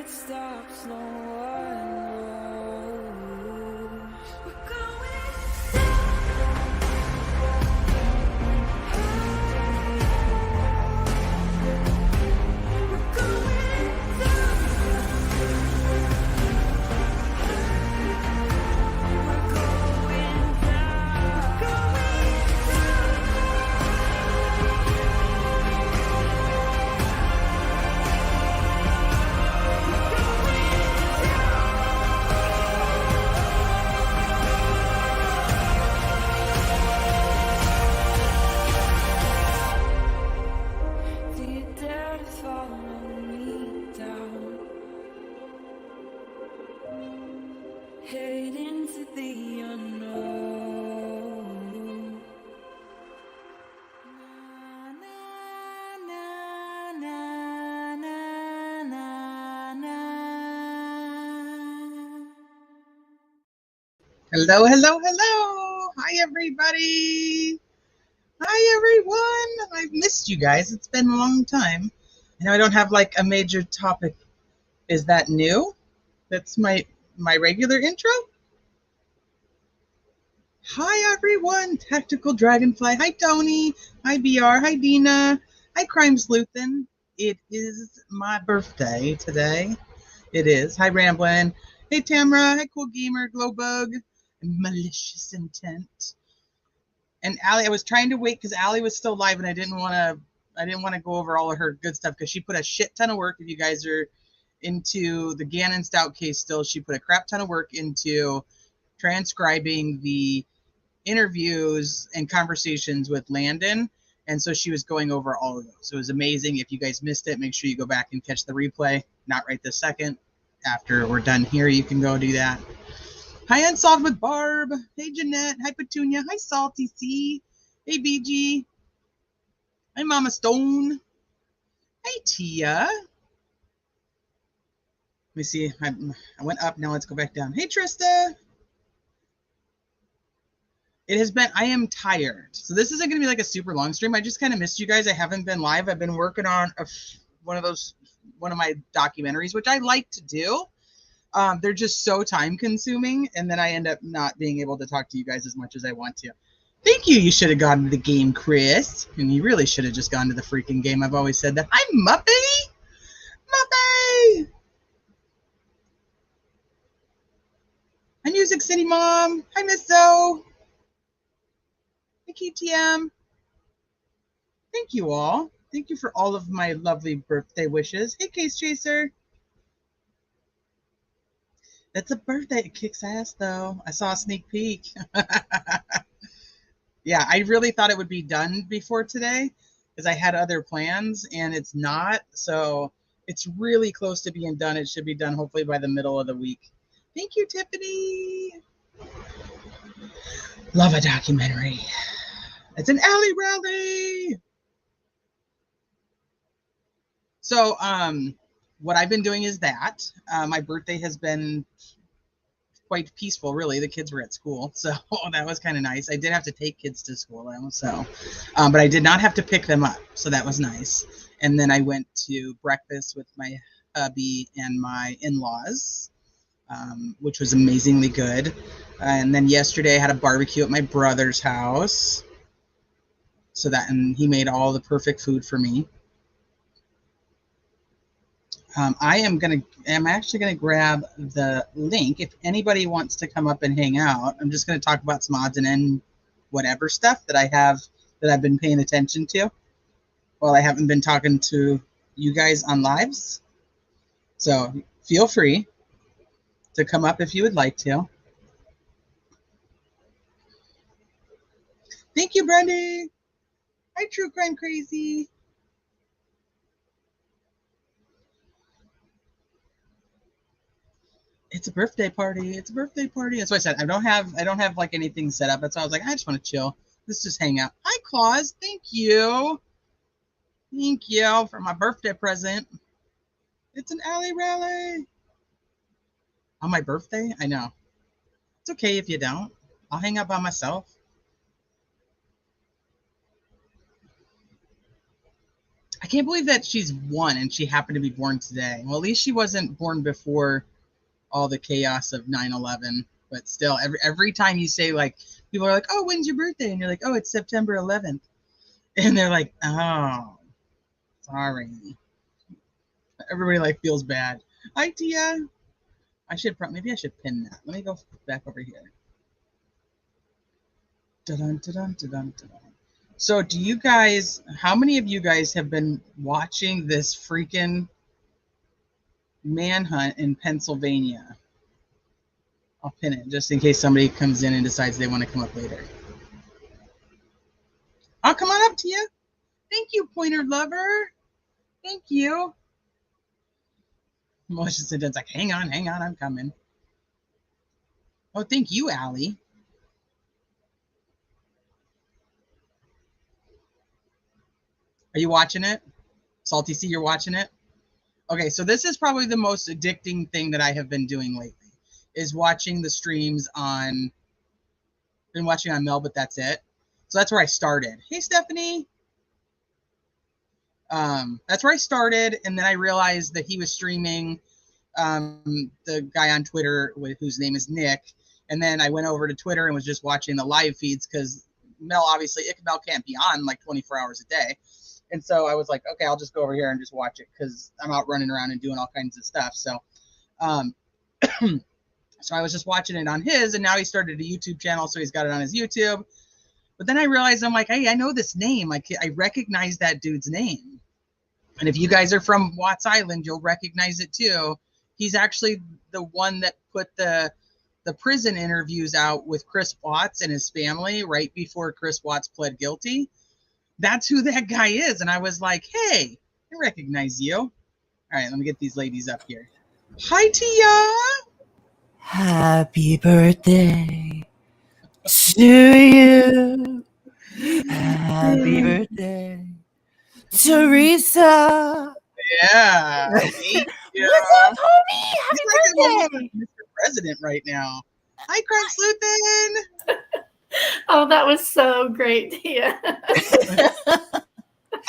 it stops, no one knows. We're going head into the unknown. Hello, hello, hello. Hi, everybody. Hi, everyone. I've missed you guys. It's been a long time. I know I don't have like a major topic. Is that new? That's my regular intro? Hi, everyone. Tactical Dragonfly. Hi, Tony. Hi, BR. Hi, Dina. Hi, Crime Sleuthin. It is my birthday today. It is. Hi, Ramblin'. Hey, Tamara. Hi, Cool Gamer. Glowbug. Malicious Intent. And Allie, I was trying to wait because Allie was still live, and I didn't want to go over all of her good stuff because she put a shit ton of work. If you guys are into the Gannon Stout case still, she put a crap ton of work into transcribing the interviews and conversations with Landon. And so she was going over all of those. It was amazing. If you guys missed it, make sure you go back and catch the replay. Not right this second. After we're done here, you can go do that. Hi, Unsolved with Barb. Hey, Jeanette. Hi, Petunia. Hi, Salty C. Hey, BG. Hi, Mama Stone. Hey, Tia. Let me see. I went up. Now let's go back down. Hey, Trista. It has been, I am tired. So this isn't going to be like a super long stream. I just kind of missed you guys. I haven't been live. I've been working on one of my documentaries, which I like to do. They're just so time consuming. And then I end up not being able to talk to you guys as much as I want to. Thank you. You should have gone to the game, Chris. And you really should have just gone to the freaking game. I've always said that. Hi, Muppy. Muppy. Hi, Music City Mom. Hi, Miss Zoe. Hi, KTM. Thank you all. Thank you for all of my lovely birthday wishes. Hey, Case Chaser. That's a birthday. It kicks ass, though. I saw a sneak peek. Yeah, I really thought it would be done before today because I had other plans, and it's not. So it's really close to being done. It should be done hopefully by the middle of the week. Thank you, Tiffany. Love a documentary. It's an alley rally. So what I've been doing is that my birthday has been quite peaceful, really. The kids were at school, so that was kind of nice. I did have to take kids to school, though, so but I did not have to pick them up, so that was nice. And then I went to breakfast with my hubby and my in-laws, which was amazingly good. And then yesterday I had a barbecue at my brother's house, and he made all the perfect food for me. I'm actually gonna grab the link if anybody wants to come up and hang out. I'm just gonna talk about some odds and end whatever stuff that I've been paying attention to. Well, I haven't been talking to you guys on lives, so feel free to come up if you would like to. Thank you, Brandy. Hi, True Crime Crazy. It's a birthday party. It's a birthday party. That's why I said I don't have like anything set up. That's why I was like, I just want to chill. Let's just hang out. Hi, Claus. Thank you. Thank you for my birthday present. It's an alley rally. On my birthday? I know. It's okay if you don't. I'll hang out by myself. I I can't believe that she's 1 and she happened to be born today. Well, at least she wasn't born before all the chaos of 9/11. But still, every time you say, like, people are like, oh, when's your birthday? And you're like, oh, it's September 11th. And they're like, oh, sorry. Everybody like feels bad. Hi, Tia. Maybe I should pin that. Let me go back over here. Dun, dun, dun, dun, dun, dun. So how many of you guys have been watching this freaking manhunt in Pennsylvania? I'll pin it just in case somebody comes in and decides they want to come up later. Oh, come on up, Tia. Thank you, Pointer Lover. Thank you. Malicious Intent's like, hang on, I'm coming. Oh, thank you, Allie. Are you watching it? Salty C, you're watching it? Okay, so this is probably the most addicting thing that I have been doing lately, is watching the streams on, been watching on Mel, but that's it. So that's where I started. Hey, Stephanie. That's where I started, and then I realized that he was streaming the guy on Twitter whose name is Nick, and then I went over to Twitter and was just watching the live feeds because Mel can't be on like 24 hours a day. And so I was like, okay, I'll just go over here and just watch it because I'm out running around and doing all kinds of stuff. So, so I was just watching it on his, and now he started a YouTube channel, so he's got it on his YouTube. But then I realized, I'm like, hey, I know this name. I recognize that dude's name. And if you guys are from Watts Island, you'll recognize it too. He's actually the one that put the prison interviews out with Chris Watts and his family right before Chris Watts pled guilty. That's who that guy is. And I was like, hey, I recognize you. All right, let me get these ladies up here. Hi, Tia. Happy birthday to you. Happy birthday, Teresa. Yeah. Thank you. What's up, homie? Happy birthday. Mr. President right now. Hi, Crime Sleutin. Oh, that was so great, Tia.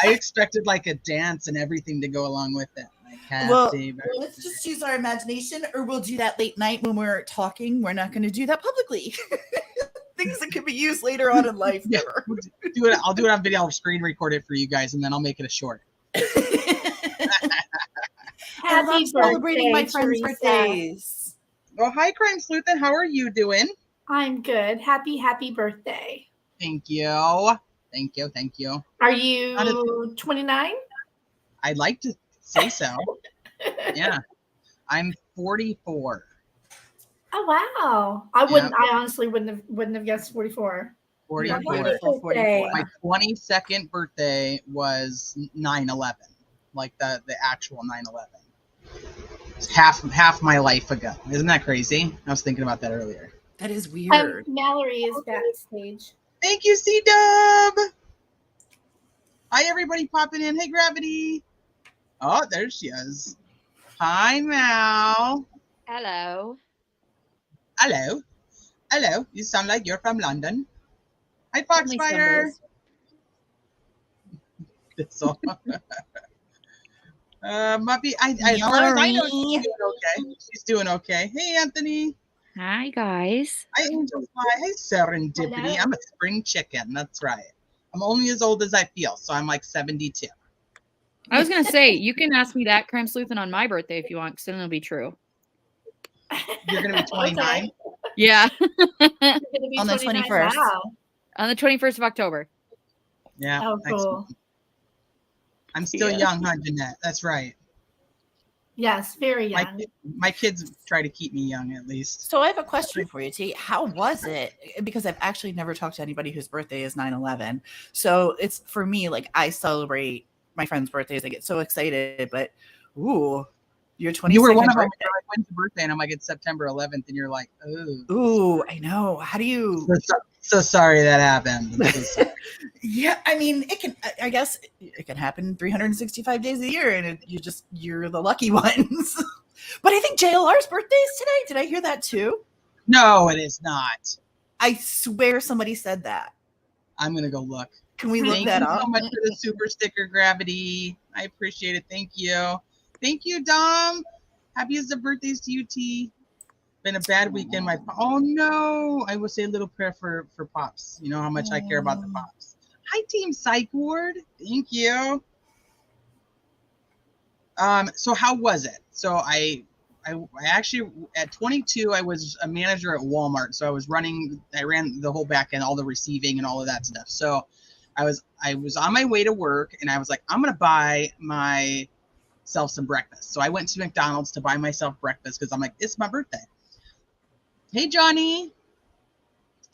I expected like a dance and everything to go along with it. Like, Well, let's just use our imagination, or we'll do that late night when we're talking. We're not going to do that publicly. Things that can be used later on in life. Yeah, I'll do it on video. I'll screen record it for you guys, and then I'll make it a short. I love celebrating my friends' birthdays. Oh, hi, Crime Sleutin. How are you doing? I'm good. Happy birthday. Thank you. Thank you. Are you 29? I'd like to say so. Yeah. I'm 44. Oh wow. I honestly wouldn't have guessed 44. 44. My 22nd birthday was 9/11. Like the actual 9/11. It's half my life ago. Isn't that crazy? I was thinking about that earlier. That is weird. Mallory is backstage. Thank you, C-Dub. Hi, everybody popping in. Hey, Gravity. Oh, there she is. Hi, Mal. Hello. Hello. You sound like you're from London. Hi, Foxfire. Muppy, as far as I know, she's doing okay. She's doing okay. Hey, Anthony. Hi, guys. Hi, Angel Fly. Hey, Serendipity. Hello. I'm a spring chicken. That's right. I'm only as old as I feel, so I'm like 72. I was going to say, you can ask me that, Crime Sleuthin', on my birthday if you want, because then it'll be true. You're going to be 29? Okay. Yeah. On the 21st. Wow. On the 21st of October. Yeah. Oh, cool. Excellent. I'm still young, huh, Jeanette? That's right. Yes, very young. My kids try to keep me young, at least. So I have a question for you, T. How was it? Because I've actually never talked to anybody whose birthday is 9/11. So it's, for me, like, I celebrate my friends' birthdays. I get so excited, but ooh, your 22nd You were one of them. birthday. You're like, when's your birthday? And I'm like, it's September 11th. And you're like, ooh. Ooh, I know. How do you? So sorry that happened. I'm so sorry. Yeah, I mean, it can. I guess it can happen 365 days a year, and you're the lucky ones. But I think JLR's birthday is today. Did I hear that too? No, it is not. I swear somebody said that. I'm gonna go look. Can we look Thank that you up? so much for the super sticker, Gravity. I appreciate it. Thank you. Thank you, Dom. Happiest of birthdays to you, T. Been a bad weekend. Oh no! I will say a little prayer for Pops. You know how much I care about the Pops. Hi, Team Psych Ward. Thank you. So how was it? So I actually at 22 I was a manager at Walmart. So I ran the whole back end, all the receiving and all of that stuff. So I was on my way to work and I was like, I'm gonna buy myself some breakfast. So I went to McDonald's to buy myself breakfast because I'm like, it's my birthday. Hey, Johnny.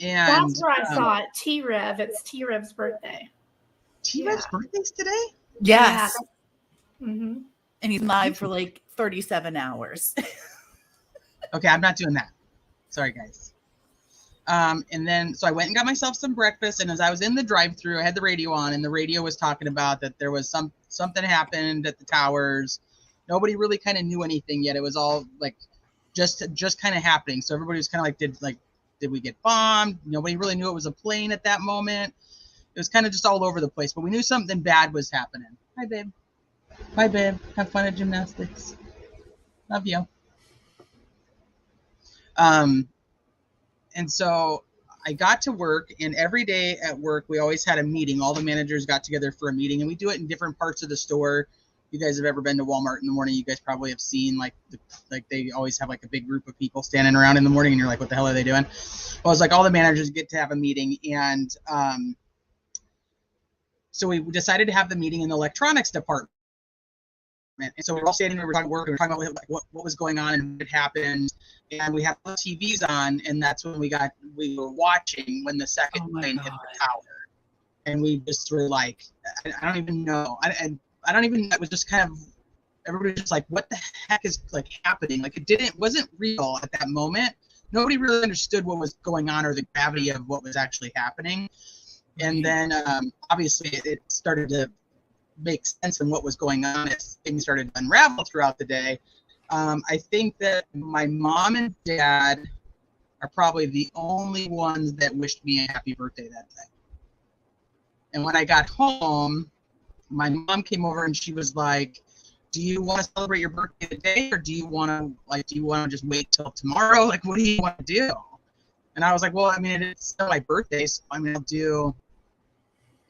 And That's where I saw it. T-Rev. It's T-Rev's birthday. T-Rev's birthday's today? Yes. Yeah. Mm-hmm. And he's live for like 37 hours. Okay, I'm not doing that. Sorry, guys. And then, so I went and got myself some breakfast. And as I was in the drive-thru, I had the radio on, and the radio was talking about that there was something happened at the towers. Nobody really kind of knew anything yet. It was all like just kind of happening. So everybody was kind of like, did we get bombed? Nobody really knew it was a plane at that moment. It was kind of just all over the place. But we knew something bad was happening. Hi, babe. Bye, babe. Have fun at gymnastics. Love you. And so I got to work, and every day at work, we always had a meeting. All the managers got together for a meeting, and we do it in different parts of the store. You guys have ever been to Walmart in the morning, you guys probably have seen like they always have like a big group of people standing around in the morning, and you're like, what the hell are they doing? Well, it's like all the managers get to have a meeting, and so we decided to have the meeting in the electronics department. And so we're all standing there, we're talking work, and we're talking about like what was going on and what happened. And we had the TVs on, and that's when we were watching when the second plane hit the tower. And we just were like, I don't even know. I don't even, it was just kind of, everybody was just like, what the heck is like happening? Like wasn't real at that moment. Nobody really understood what was going on or the gravity of what was actually happening. And then obviously it started to make sense in what was going on as things started to unravel throughout the day. I think that my mom and dad are probably the only ones that wished me a happy birthday that day. And when I got home, my mom came over and she was like, do you want to celebrate your birthday today, or do you want to just wait till tomorrow? Like, what do you want to do? And I was like, well, I mean, it's still my birthday, so I mean, I'll do,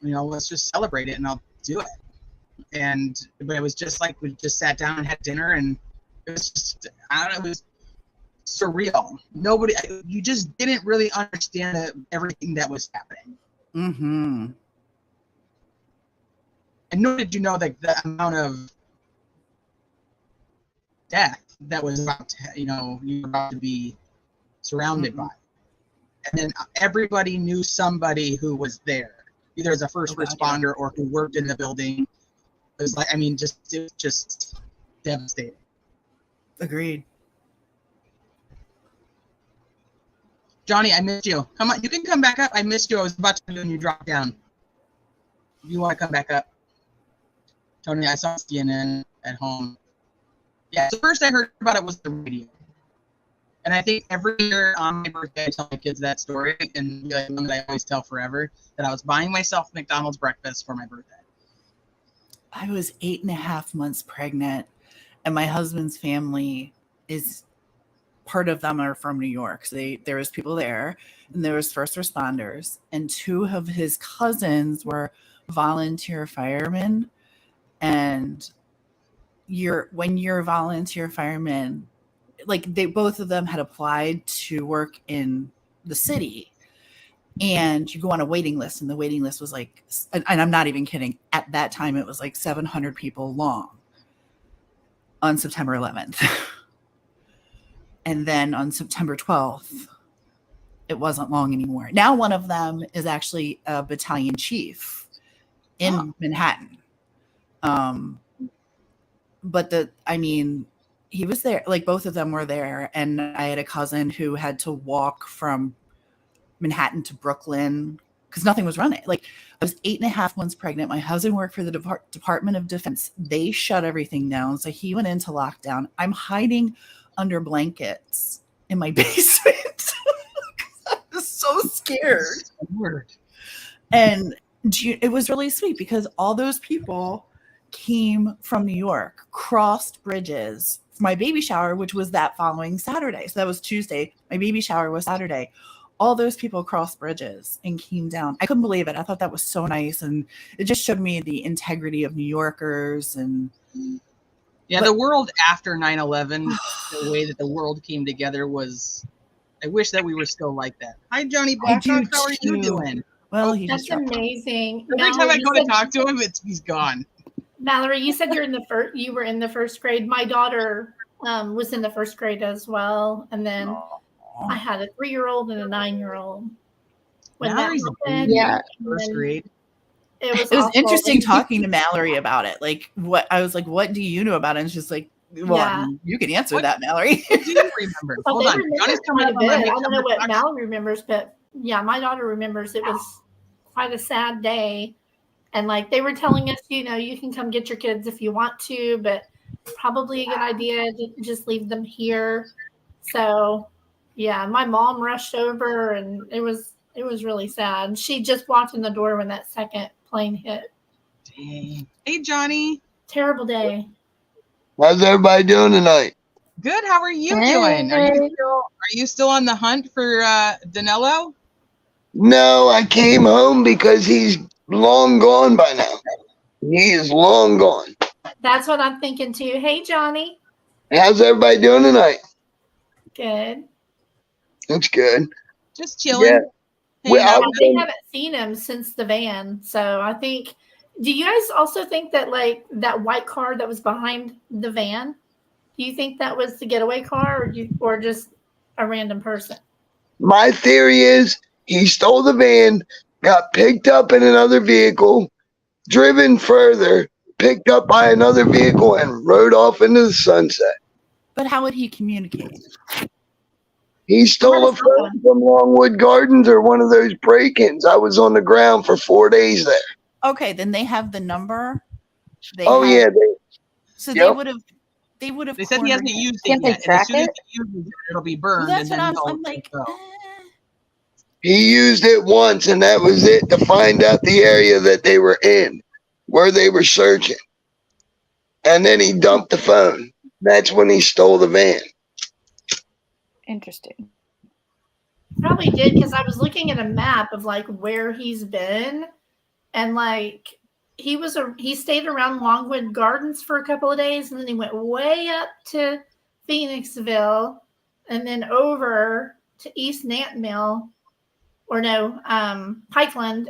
let's just celebrate it and I'll do it. But it was just like, we just sat down and had dinner, and it was just, I don't know, it was surreal. You just didn't really understand everything that was happening. Mm-hmm. And nor did you know like the amount of death that was about to, you were about to be surrounded by. And then everybody knew somebody who was there, either as a first responder or who worked in the building. It was like, I mean, it was just devastating. Agreed. Johnny, I missed you. Come on, you can come back up. I missed you. I was about to do and you dropped down. You want to come back up? Tony, I saw CNN at home. Yeah, so first I heard about it was the radio. And I think every year on my birthday, I tell my kids that story, and like one that I always tell forever, that I was buying myself McDonald's breakfast for my birthday. I was 8.5 months pregnant, and my husband's family part of them are from New York. So there was people there, and there was first responders, and 2 of his cousins were volunteer firemen. And when you're a volunteer fireman, like both of them had applied to work in the city, and you go on a waiting list, and the waiting list was like, and I'm not even kidding, at that time it was like 700 people long on September 11th. And then on September 12th, it wasn't long anymore. Now one of them is actually a battalion chief in Manhattan. But he was there, like both of them were there. And I had a cousin who had to walk from Manhattan to Brooklyn because nothing was running. Like, I was 8.5 months pregnant. My husband worked for the Department of Defense. They shut everything down. So he went into lockdown. I'm hiding under blankets in my basement. I was so scared. Weird. And It was really sweet because all those people came from New York, crossed bridges for my baby shower, which was that following Saturday. So that was Tuesday. My baby shower was Saturday. All those people crossed bridges and came down. I couldn't believe it. I thought that was so nice. And it just showed me the integrity of New Yorkers. And yeah, the world after 9/11, the way that the world came together was, I wish that we were still like that. Hi, Johnny Blackhawk. How are you doing? Well, That's amazing. Every time I go to talk to him, he's gone. Mallory, you said you were in the first grade. My daughter was in the first grade as well, and then I had a 3-year-old and a 9-year-old. When that happened, yeah, first grade. It was interesting talking to Mallory about it. Like, what do you know about it? And she's like, well, you can answer that, Mallory. What do you remember? Hold on. Johnny's coming up. I don't know what Mallory remembers, but yeah, my daughter remembers it was quite a sad day. And like they were telling us, you can come get your kids if you want to, but probably a good idea to just leave them here. So yeah, my mom rushed over and it was really sad. She just walked in the door when that second plane hit. Dang. Hey, Johnny. Terrible day. How's everybody doing tonight? Good. How are you doing? Are you still on the hunt for Danelo? No, I came home because he's long gone by now. He is long gone. That's what I'm thinking too. Hey, Johnny. How's everybody doing tonight? Good. That's good. Just chilling. Yeah. Well, they haven't seen him since the van. So I think, do you guys also think that like that white car that was behind the van, do you think that was the getaway car or just a random person? My theory is he stole the van, got picked up in another vehicle, driven further, picked up by another vehicle, and rode off into the sunset. But how would he communicate? He stole a phone from Longwood Gardens or one of those break-ins. I was on the ground for 4 days there. Okay, then they have the number. They would have. They said he hasn't used it Can't yet. they track as soon as it? he uses it, it'll be burned. That's and what then I'm like. He used it once, and that was it, to find out the area that they were in, where they were searching. And then he dumped the phone. That's when he stole the van. Interesting. Probably did, because I was looking at a map of like where he's been, and like he stayed around Longwood Gardens for a couple of days, and then he went way up to Phoenixville, and then over to East Pikeland,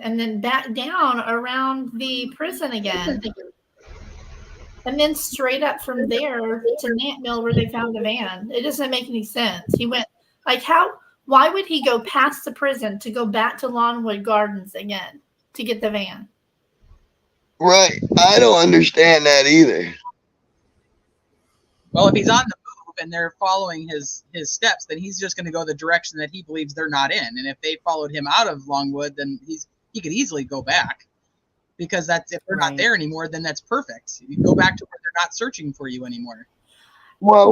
and then back down around the prison again. And then straight up from there to Nantmill where they found the van. It doesn't make any sense. He went why would he go past the prison to go back to Longwood Gardens again to get the van? Right. I don't understand that either. Well, if he's on the move and they're following his steps, then he's just going to go the direction that he believes they're not in. And if they followed him out of Longwood, then he could easily go back. Because if they're not there anymore, then that's perfect. You go back to where they're not searching for you anymore. Well,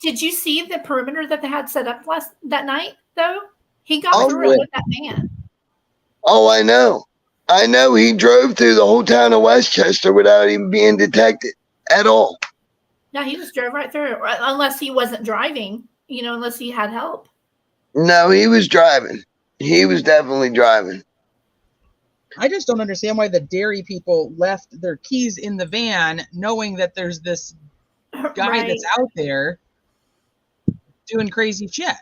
did you see the perimeter that they had set up that night, though? He got through it with that van. Oh, I know. He drove through the whole town of Westchester without even being detected at all. Yeah, he just drove right through it, unless he wasn't driving, unless he had help. No, he was driving. He was definitely driving. I just don't understand why the dairy people left their keys in the van, knowing that there's this guy that's out there doing crazy shit.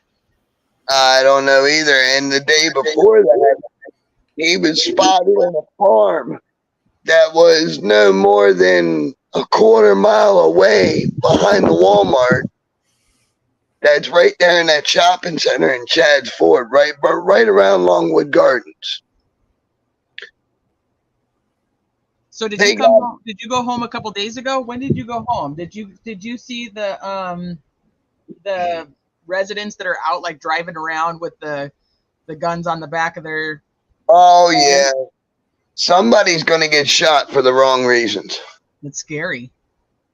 I don't know either. And the day before that, he was spotted on a farm that was no more than a quarter mile away behind the Walmart. That's right there in that shopping center in Chad's Ford, right around Longwood Gardens. So did you come home? Did you go home a couple days ago? When did you go home? Did you see the residents that are out like driving around with the guns on the back of their? Oh yeah, somebody's gonna get shot for the wrong reasons. It's scary.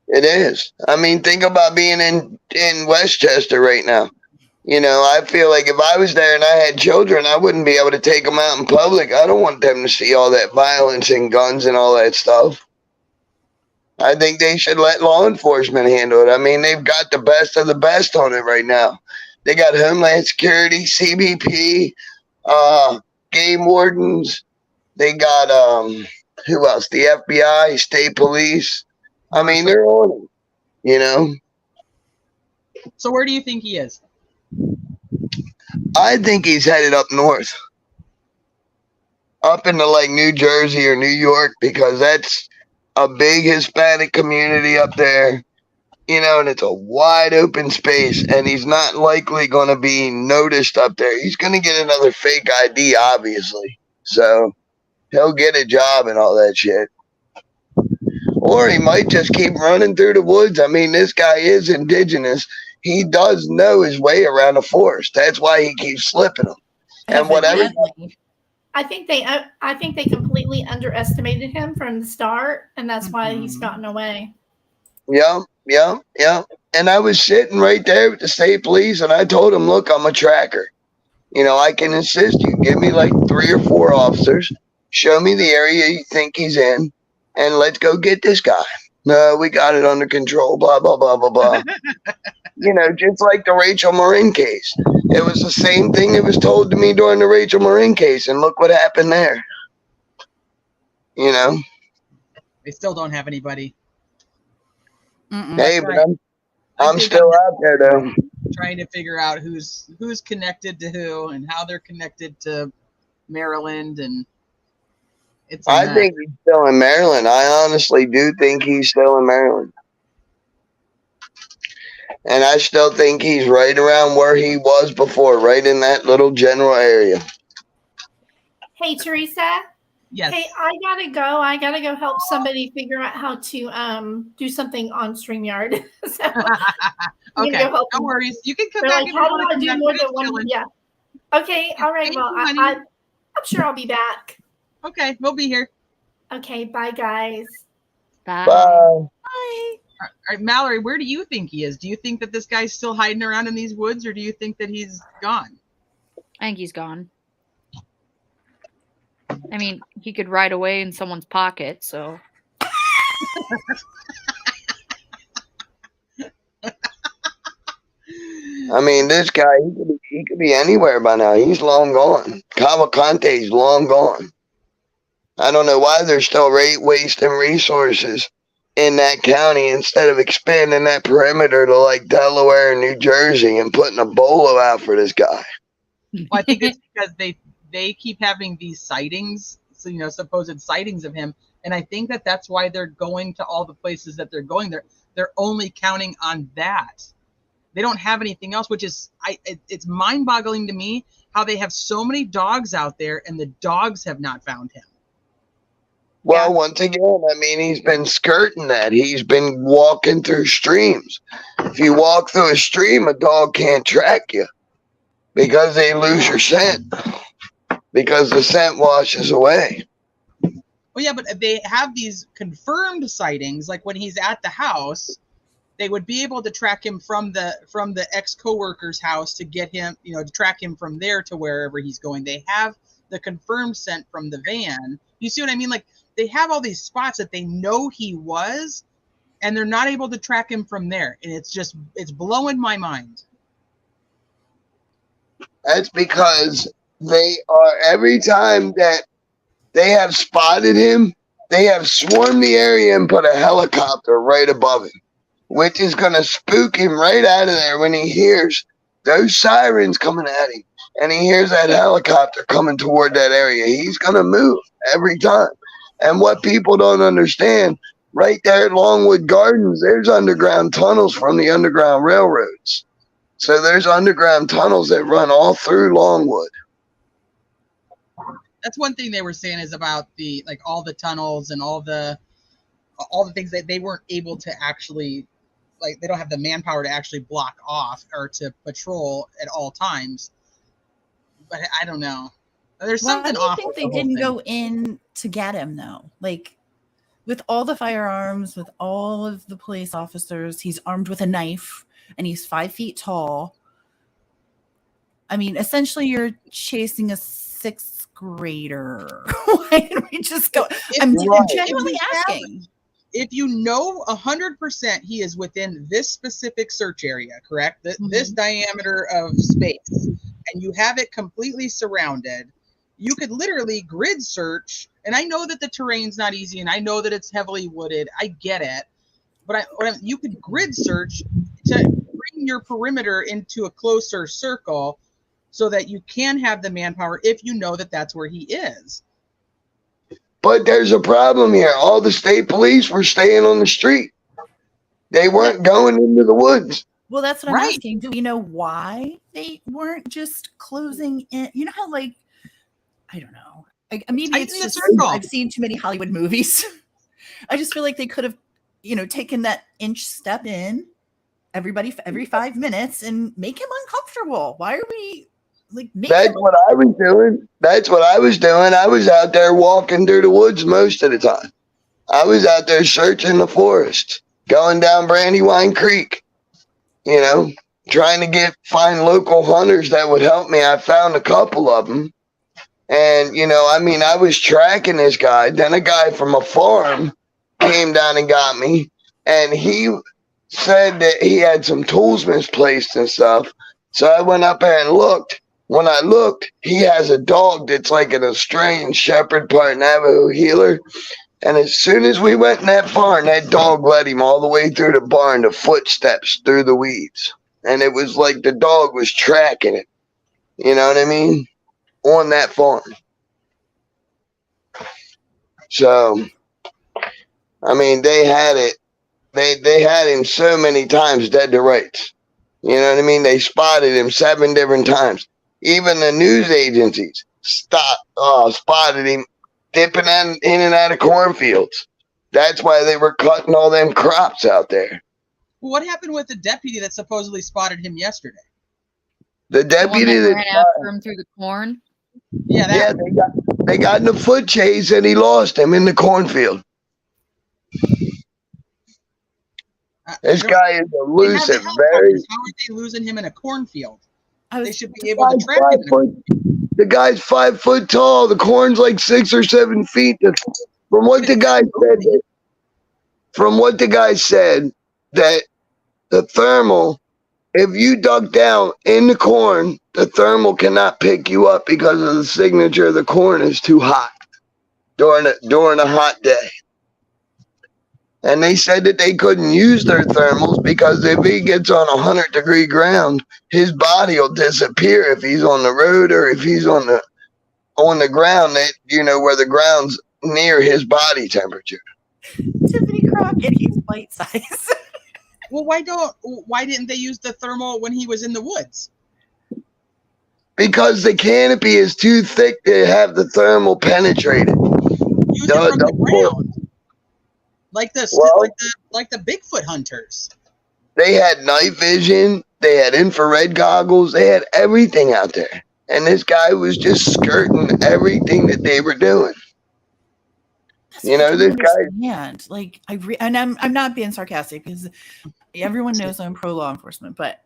It is. I mean, think about being in Westchester right now. You know, I feel like if I was there and I had children, I wouldn't be able to take them out in public. I don't want them to see all that violence and guns and all that stuff. I think they should let law enforcement handle it. I mean, they've got the best of the best on it right now. They got Homeland Security, CBP, game wardens. They got who else? The FBI, state police. I mean, they're on it. You know. So where do you think he is? I think he's headed up north, up into like New Jersey or New York, because that's a big Hispanic community up there. You know, and it's a wide open space, and he's not likely going to be noticed up there. He's going to get another fake ID, obviously. So he'll get a job and all that shit. Or he might just keep running through the woods. I mean, this guy is indigenous. He does know his way around the forest. That's why he keeps slipping them. And whatever. Evidently. I think they completely underestimated him from the start, and that's why he's gotten away. Yeah. And I was sitting right there with the state police, and I told him, look, I'm a tracker. You know, I can assist you. Give me like 3 or 4 officers. Show me the area you think he's in, and let's go get this guy. No, we got it under control, blah, blah, blah, blah, blah. You know, just like the Rachel Marin case. It was the same thing that was told to me during the Rachel Marin case, and look what happened there. You know? They still don't have anybody. Hey, but I'm still out there, though. Trying to figure out who's connected to who and how they're connected to Maryland, and I think he's still in Maryland. I honestly do think he's still in Maryland. And I still think he's right around where he was before, right in that little general area. Hey, Teresa. Yes. Hey, I gotta go help somebody figure out how to do something on StreamYard. So, okay, no worries. You can come They're back. Like, how do I do more than one? Yeah. Okay. All right. Well, I'm sure I'll be back. Okay, we'll be here. Okay. Bye, guys. Bye. Bye. Bye. All right, Mallory, where do you think he is? Do you think that this guy's still hiding around in these woods, or do you think that he's gone? I think he's gone. I mean, he could ride away in someone's pocket, so. I mean, this guy, he could be anywhere by now. He's long gone. Cavalcante's long gone. I don't know why they're still wasting resources in that county instead of expanding that perimeter to like Delaware and New Jersey and putting a bolo out for this guy. Well, I think it's because they keep having these sightings, so supposed sightings of him, and I think that's why they're going to all the places that they're going. They're only counting on that. They don't have anything else, which is it's mind-boggling to me how they have so many dogs out there and the dogs have not found him. Well, once again, I mean, he's been skirting that. He's been walking through streams. If you walk through a stream, a dog can't track you because they lose your scent, because the scent washes away. Well, yeah, but they have these confirmed sightings, like when he's at the house, they would be able to track him from the ex-coworker's house to get him, to track him from there to wherever he's going. They have the confirmed scent from the van. You see what I mean? Like, they have all these spots that they know he was, and they're not able to track him from there. And it's blowing my mind. That's because every time that they have spotted him, they have swarmed the area and put a helicopter right above him, which is going to spook him right out of there when he hears those sirens coming at him and he hears that helicopter coming toward that area. He's going to move every time. And what people don't understand, right there at Longwood Gardens, there's underground tunnels from the Underground Railroads. So there's underground tunnels that run all through Longwood. That's one thing they were saying is about all the tunnels and all the things that they weren't able to actually, they don't have the manpower to actually block off or to patrol at all times. But I don't know. There's something awful. I think they didn't go in to get him though. Like, with all the firearms, with all of the police officers, he's armed with a knife and he's 5 feet tall. I mean, essentially, you're chasing a sixth grader. Why didn't we just go? I'm genuinely asking. If you know 100% he is within this specific search area, correct? This diameter of space, and you have it completely surrounded, you could literally grid search. And I know that the terrain's not easy, and I know that it's heavily wooded. I get it. But you could grid search to bring your perimeter into a closer circle so that you can have the manpower if you know that that's where he is. But there's a problem here. All the state police were staying on the street. They weren't going into the woods. Well, that's what I'm asking. Do we know why they weren't just closing in? You know how, like, I don't know. Maybe it's just I've seen too many Hollywood movies. I just feel like they could have, taken that inch step in every 5 minutes and make him uncomfortable. Why are we That's what I was doing. I was out there walking through the woods most of the time. I was out there searching the forest, going down Brandywine Creek, trying to find local hunters that would help me. I found a couple of them. And, I was tracking this guy. Then a guy from a farm came down and got me. And he said that he had some tools misplaced and stuff. So I went up there and looked. When I looked, he has a dog that's like an Australian Shepherd part Navajo healer. And as soon as we went in that barn, that dog led him all the way through the barn, the footsteps through the weeds. And it was like the dog was tracking it. You know what I mean? On that farm. So, they had it. They had him so many times dead to rights. You know what I mean? They spotted him 7 different times. Even the news agencies spotted him dipping in and out of cornfields. That's why they were cutting all them crops out there. Well, what happened with the deputy that supposedly spotted him yesterday? The deputy that ran after him through the corn. Yeah, they got in a foot chase and he lost him in the cornfield. This guy is elusive. How are they losing him in a cornfield? They should be able to track him. The guy's 5 foot tall. The corn's like 6 or 7 feet. From what the guy said, that the thermal, if you dug down in the corn, the thermal cannot pick you up because of the signature of the corn is too hot during a hot day. And they said that they couldn't use their thermals because if he gets on 100-degree ground, his body will disappear if he's on the road or if he's on the ground that where the ground's near his body temperature. Tiffany Crockett, he's bite size. Well, why didn't they use the thermal when he was in the woods? Because the canopy is too thick to have the thermal penetrated. Use it from the ground. Like the Bigfoot hunters. They had night vision. They had infrared goggles. They had everything out there. And this guy was just skirting everything that they were doing. This guy. I'm not being sarcastic because everyone knows I'm pro law enforcement, but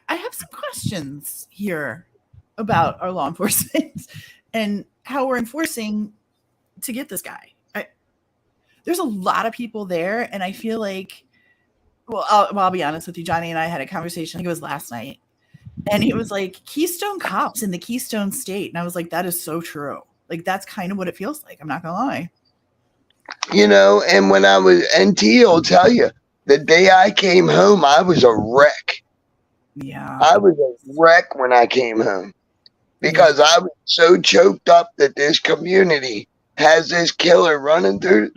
I have some questions here about our law enforcement and how we're enforcing to get this guy. There's a lot of people there, and I feel like, I'll be honest with you, Johnny and I had a conversation, I think it was last night, and he was like, Keystone Cops in the Keystone State, and I was like, that is so true. Like, that's kind of what it feels like. I'm not gonna lie. And when I was, NT will tell you, the day I came home, I was a wreck. Yeah. I was a wreck when I came home because I was so choked up that this community has this killer running through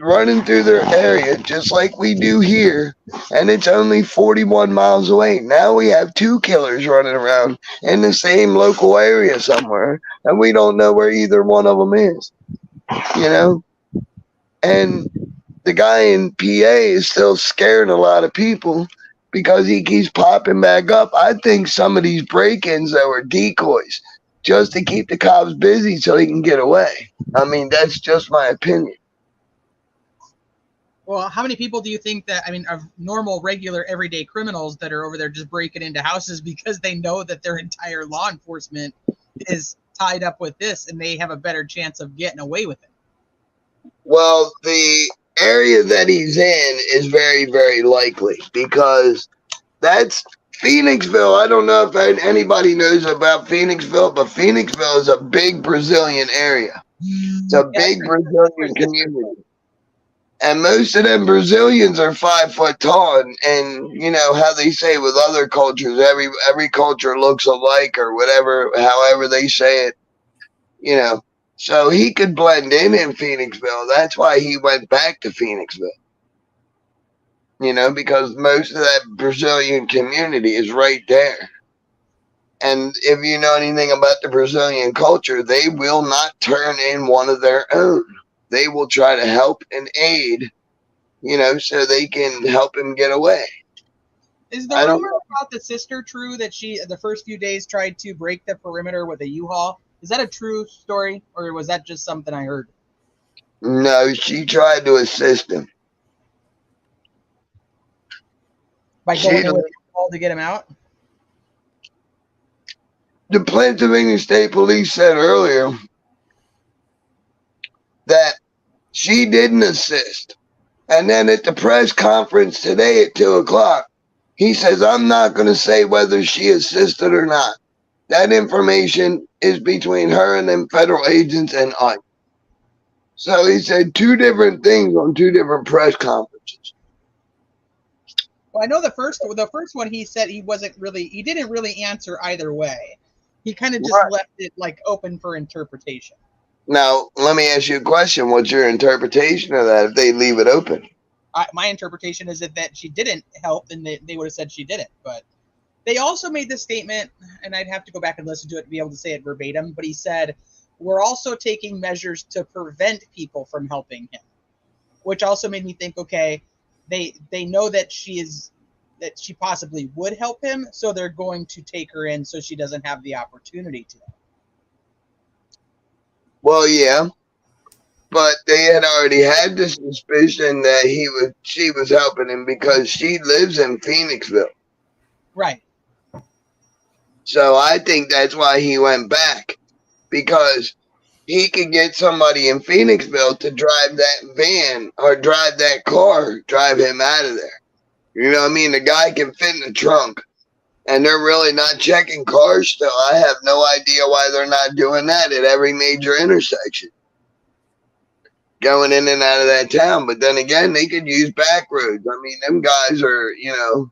their area just like we do here, and it's only 41 miles away. Now we have 2 killers running around in the same local area somewhere, and we don't know where either one of them is. And the guy in PA is still scaring a lot of people because he keeps popping back up. I think some of these break-ins that were decoys just to keep the cops busy so he can get away. That's just my opinion. Well, how many people do you think that, I mean, of normal, regular, everyday criminals that are over there just breaking into houses because they know that their entire law enforcement is tied up with this and they have a better chance of getting away with it? Well, the area that he's in is very, very likely because that's Phoenixville. I don't know if anybody knows about Phoenixville, but Phoenixville is a big Brazilian area. It's a big Brazilian community. And most of them Brazilians are 5 foot tall, and you know how they say with other cultures, every culture looks alike or whatever, however they say it, you know. So he could blend in Phoenixville. That's why he went back to Phoenixville. You know, because most of that Brazilian community is right there. And if you know anything about the Brazilian culture, they will not turn in one of their own. They will try to help and aid, you know, so they can help him get away. Is the rumor about the sister true that she, the first few days, tried to break the perimeter with a U-Haul? Is that a true story, or was that just something I heard? No, she tried to assist him. By going in with a U-Haul to get him out? The Pennsylvania State Police said earlier that she didn't assist. And then at the press conference today at 2 o'clock, he says, I'm not going to say whether she assisted or not. That information is between her and them federal agents and I. So he said 2 different things on 2 different press conferences. Well, I know the first one he said he didn't really answer either way. He kind of just left it like open for interpretation. Now, let me ask you a question. What's your interpretation of that if they leave it open? My interpretation is that she didn't help, and they would have said she didn't. But they also made this statement, and I'd have to go back and listen to it to be able to say it verbatim, but he said, we're also taking measures to prevent people from helping him, which also made me think, okay, they know that she possibly would help him, so they're going to take her in so she doesn't have the opportunity to. Well, yeah, but they had already had the suspicion that she was helping him because she lives in Phoenixville. Right. So I think that's why he went back, because he could get somebody in Phoenixville to drive that van or drive that car, drive him out of there. You know what I mean? The guy can fit in the trunk, and they're really not checking cars still. I have no idea why they're not doing that at every major intersection, going in and out of that town. But then again, they could use back roads. I mean, them guys are, you know,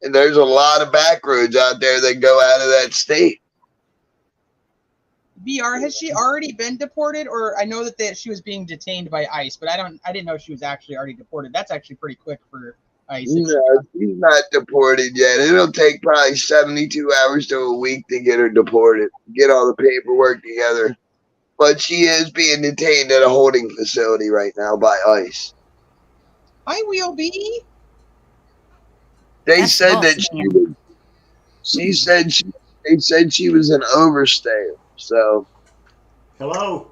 there's a lot of back roads out there that go out of that state. VR, has she already been deported? Or I know that she was being detained by ICE, but I didn't know she was actually already deported. That's actually pretty quick for ICE. No, she's not deported yet. It'll take probably 72 hours to a week to get her deported, get all the paperwork together. But she is being detained at a holding facility right now by ICE. I will be. They said that they said she was an overstayer. So, hello.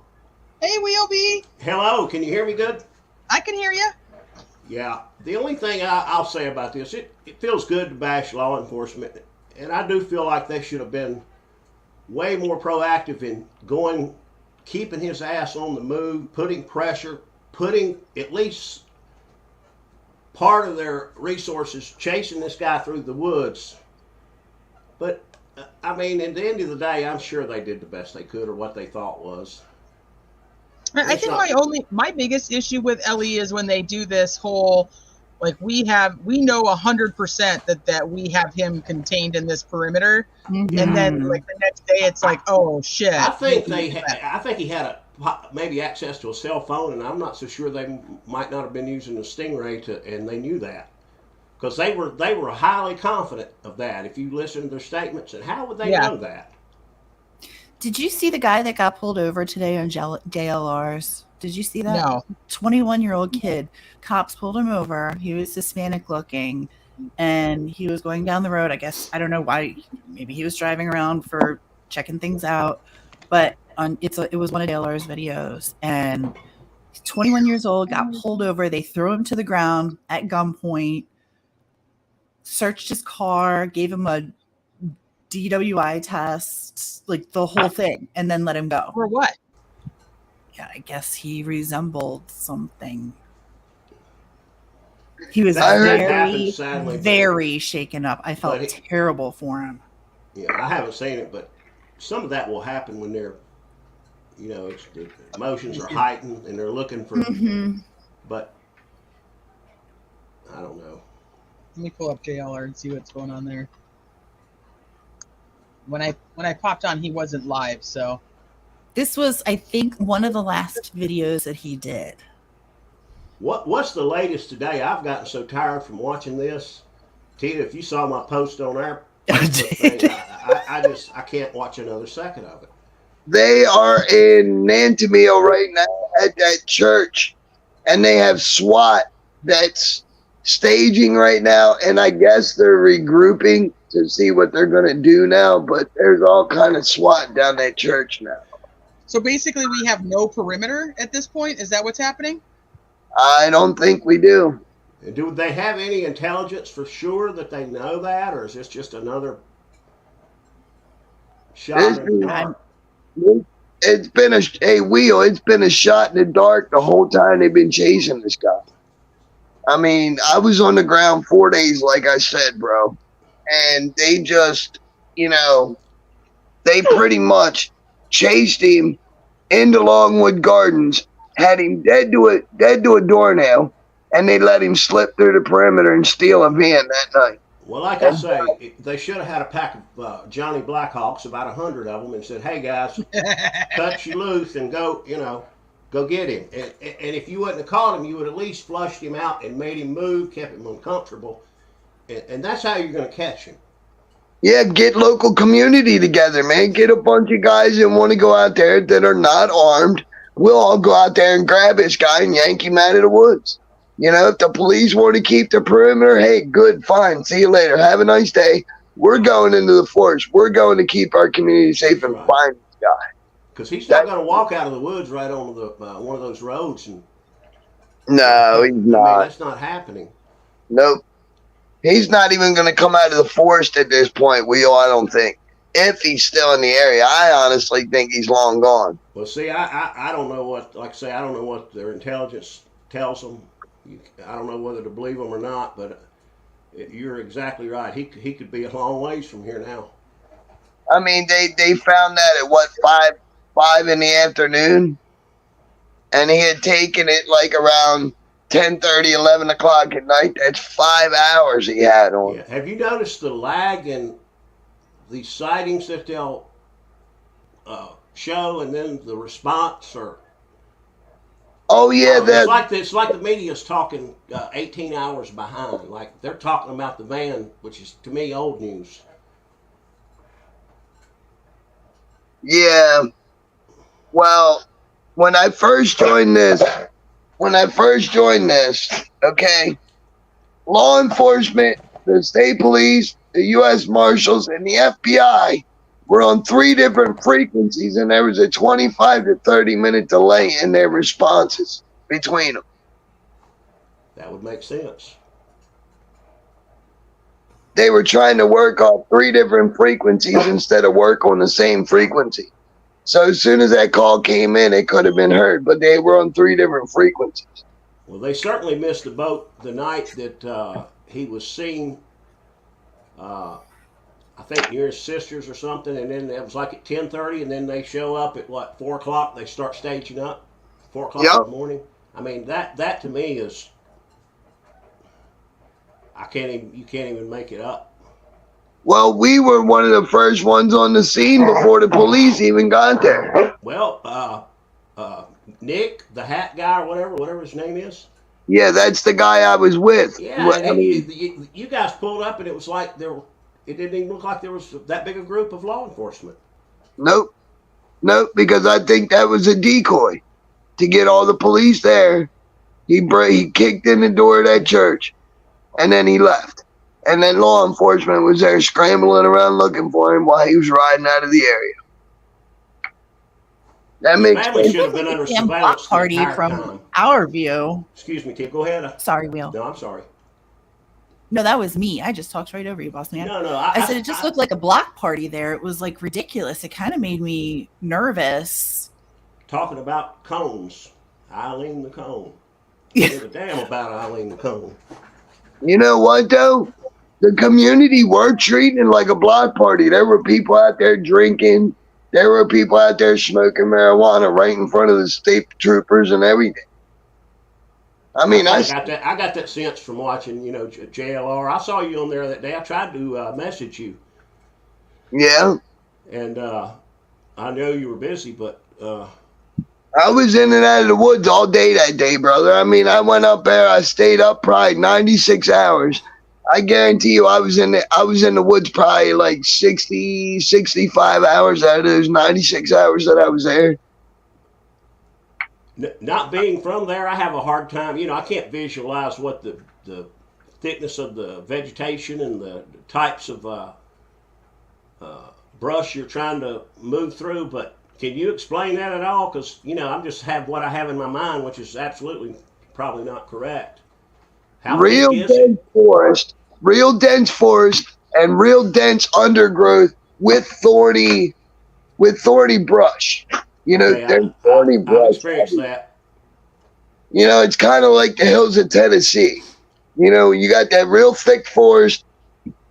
Hey, Wheelby. Hello. Can you hear me good? I can hear you. Yeah. The only thing I'll say about this, it feels good to bash law enforcement, and I do feel like they should have been way more proactive in keeping his ass on the move, putting pressure, putting at least part of their resources chasing this guy through the woods. But I mean, at the end of the day, I'm sure they did the best they could, or what they thought was. I think my biggest issue with Ellie is when they do this whole, like, we know 100% that we have him contained in this perimeter, and then like the next day it's like, oh shit. I think he had maybe access to a cell phone, and I'm not so sure they might not have been using the Stingray and they knew that. Because they were highly confident of that. If you listen to their statements, and how would they know that? Did you see the guy that got pulled over today on JLRs? Did you see that? No. 21-year-old kid. Cops pulled him over. He was Hispanic looking, and he was going down the road. I guess, I don't know why. Maybe he was driving around for checking things out. But it was one of JLR's videos, and 21 years old, got pulled over. They threw him to the ground at gunpoint, searched his car, gave him a DWI test, like the whole thing, and then let him go. For what? Yeah, I guess he resembled something. He was That very, happens, sadly, very shaken up. I felt but terrible for him. Yeah, I haven't seen it, but some of that will happen when they're, it's the emotions are heightened and they're looking for. Mhm. But I don't know. Let me pull up JLR and see what's going on there. When I popped on, he wasn't live, so. This was, I think, one of the last videos that he did. What's the latest today? I've gotten so tired from watching this. Tina, if you saw my post on our Facebook thing, I can't watch another second of it. They are in Nantamil right now at that church, and they have SWAT that's staging right now, and I guess they're regrouping to see what they're going to do now, but there's all kind of SWAT down that church now. So basically we have no perimeter at this point? Is that what's happening? I don't think we do. Do they have any intelligence for sure that they know that, or is this just another shot in the dark? It's been it's been a shot in the dark the whole time they've been chasing this guy. I mean, I was on the ground 4 days, like I said, bro. And they just, they pretty much chased him into Longwood Gardens, had him dead to a doornail, and they let him slip through the perimeter and steal a van that night. Well, like I say, they should have had a pack of Johnny Blackhawks, about 100 of them, and said, "Hey guys, cut you loose and go, go get him." And if you wouldn't have caught him, you would at least flushed him out and made him move, kept him uncomfortable, and that's how you're going to catch him. Yeah, get local community together, man. Get a bunch of guys that want to go out there that are not armed. We'll all go out there and grab this guy and yank him out of the woods. If the police want to keep the perimeter, hey, good, fine. See you later. Have a nice day. We're going into the forest. We're going to keep our community safe and find this guy. Because he's not going to walk out of the woods right onto the one of those roads. No, he's not. I mean, that's not happening. Nope. He's not even going to come out of the forest at this point, I don't think. If he's still in the area, I honestly think he's long gone. Well, see, I don't know what, like I say, I don't know what their intelligence tells them. I don't know whether to believe them or not, but you're exactly right. He could be a long ways from here now. I mean, they found that at 5 in the afternoon, and he had taken it like around 10:30, 11 o'clock at night. That's 5 hours he had on. Yeah. Have you noticed the lag in the sightings that they'll show, and then the response, or? Oh yeah, it's like the media's talking 18 hours behind. Like they're talking about the van, which is to me old news. Yeah. Well, when I first joined this, okay, law enforcement, the state police, the U.S. Marshals, and the FBI were on 3 different frequencies, and there was a 25 to 30 minute delay in their responses between them. That would make sense. They were trying to work off 3 different frequencies instead of work on the same frequency. So as soon as that call came in, it could have been heard, but they were on 3 different frequencies. Well, they certainly missed the boat the night that he was seen, I think near his sister's or something, and then it was like at 10:30, and then they show up at 4 o'clock. They start staging up, 4 o'clock in the morning. I mean, that to me is, you can't even make it up. Well, we were one of the first ones on the scene before the police even got there. Well, Nick, the hat guy, or whatever his name is. Yeah, that's the guy I was with. Yeah, and you guys pulled up, and it was like it didn't even look like there was that big a group of law enforcement. Nope, because I think that was a decoy to get all the police there. He kicked in the door of that church, and then he left. And then law enforcement was there scrambling around looking for him while he was riding out of the area. That His makes family sense. should have been under Damn block surveillance the party entire from time. our view. Excuse me, Tim. Go ahead. Sorry, Will. No, I'm sorry. No, that was me. I just talked right over you, boss man. No. I said it just looked like a block party there. It was like ridiculous. It kind of made me nervous. Talking about cones. Eileen the cone. Give a damn about Eileen the cone. You know what though? The community were treating it like a block party. There were people out there drinking. There were people out there smoking marijuana right in front of the state troopers and everything. I mean, I got that sense from watching, JLR. I saw you on there that day. I tried to message you. Yeah. And I know you were busy, but I was in and out of the woods all day that day, brother. I mean, I went up there. I stayed up probably 96 hours. I guarantee you, I was in the woods probably like 60, 65 hours out of those 96 hours that I was there. Not being from there, I have a hard time. I can't visualize what the thickness of the vegetation and the types of brush you're trying to move through. But can you explain that at all? Because I'm just have what I have in my mind, which is absolutely probably not correct. How real big is dense it? real dense forest, and real dense undergrowth with thorny brush. Okay, there's thorny I've brush. experienced that. It's kind of like the hills of Tennessee. You got that real thick forest,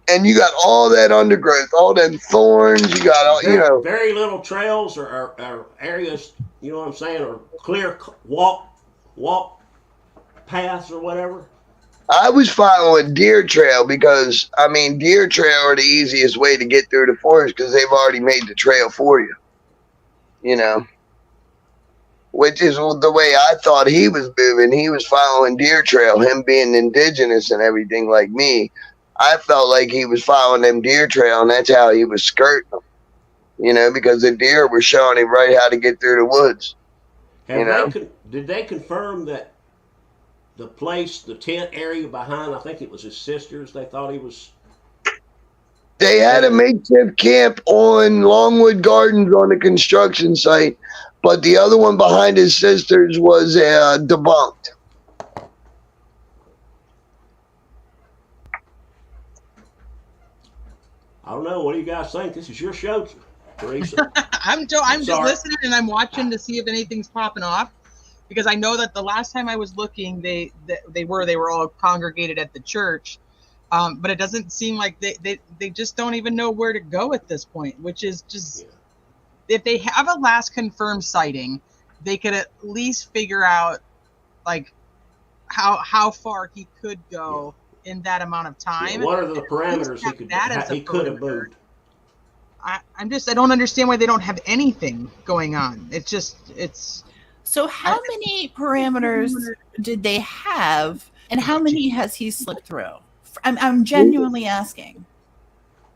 and you got all that undergrowth, all them thorns. You got all, very little trails or areas. You know what I'm saying, or clear walk paths or whatever. I was following deer trail because, deer trail are the easiest way to get through the forest because they've already made the trail for you. Which is the way I thought he was moving. He was following deer trail, him being indigenous and everything like me. I felt like he was following them deer trail, and that's how he was skirting them, because the deer were showing him right how to get through the woods. Did they confirm that the place, the tent area behind, I think it was his sister's, they thought he was... They had a makeshift camp on Longwood Gardens on the construction site, but the other one behind his sister's was debunked. I don't know. What do you guys think? This is your show, Teresa. I'm just listening and I'm watching to see if anything's popping off, because I know that the last time I was looking, they were all congregated at the church, but it doesn't seem like they just don't even know where to go at this point, which is just if they have a last confirmed sighting, they could at least figure out like how far he could go in that amount of time. What are the parameters he could have moved? I don't understand why they don't have anything going on. So how many parameters did they have, and how many has he slipped through? I'm genuinely asking.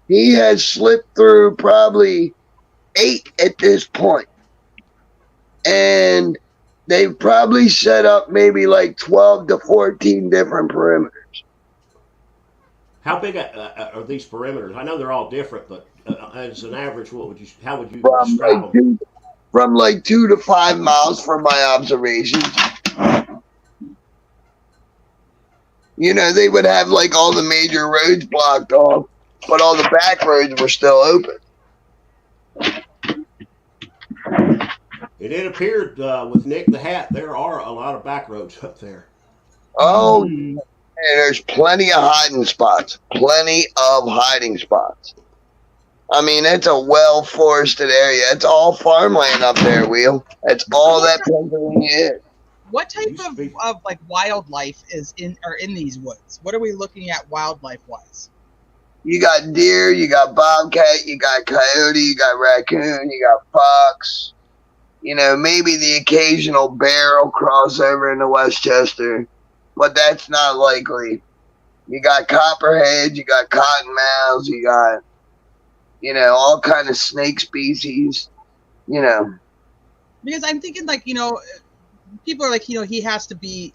He has slipped through probably 8 at this point. And they've probably set up maybe like 12 to 14 different perimeters. How big are these perimeters? I know they're all different, but as an average, how would you describe them? From like 2 to 5 miles from my observations. They would have like all the major roads blocked off, but all the back roads were still open. It appeared with Nick the Hat, there are a lot of back roads up there. Oh, and there's plenty of hiding spots. It's a well-forested area. It's all farmland up there, Will. That's all that Pennsylvania is. What type of like wildlife is in these woods? What are we looking at wildlife-wise? You got deer, you got bobcat, you got coyote, you got raccoon, you got fox. Maybe the occasional bear will cross over into Westchester, but that's not likely. You got copperheads, you got cottonmouths, you got, all kind of snake species, Because I'm thinking like, people are like, he has to be,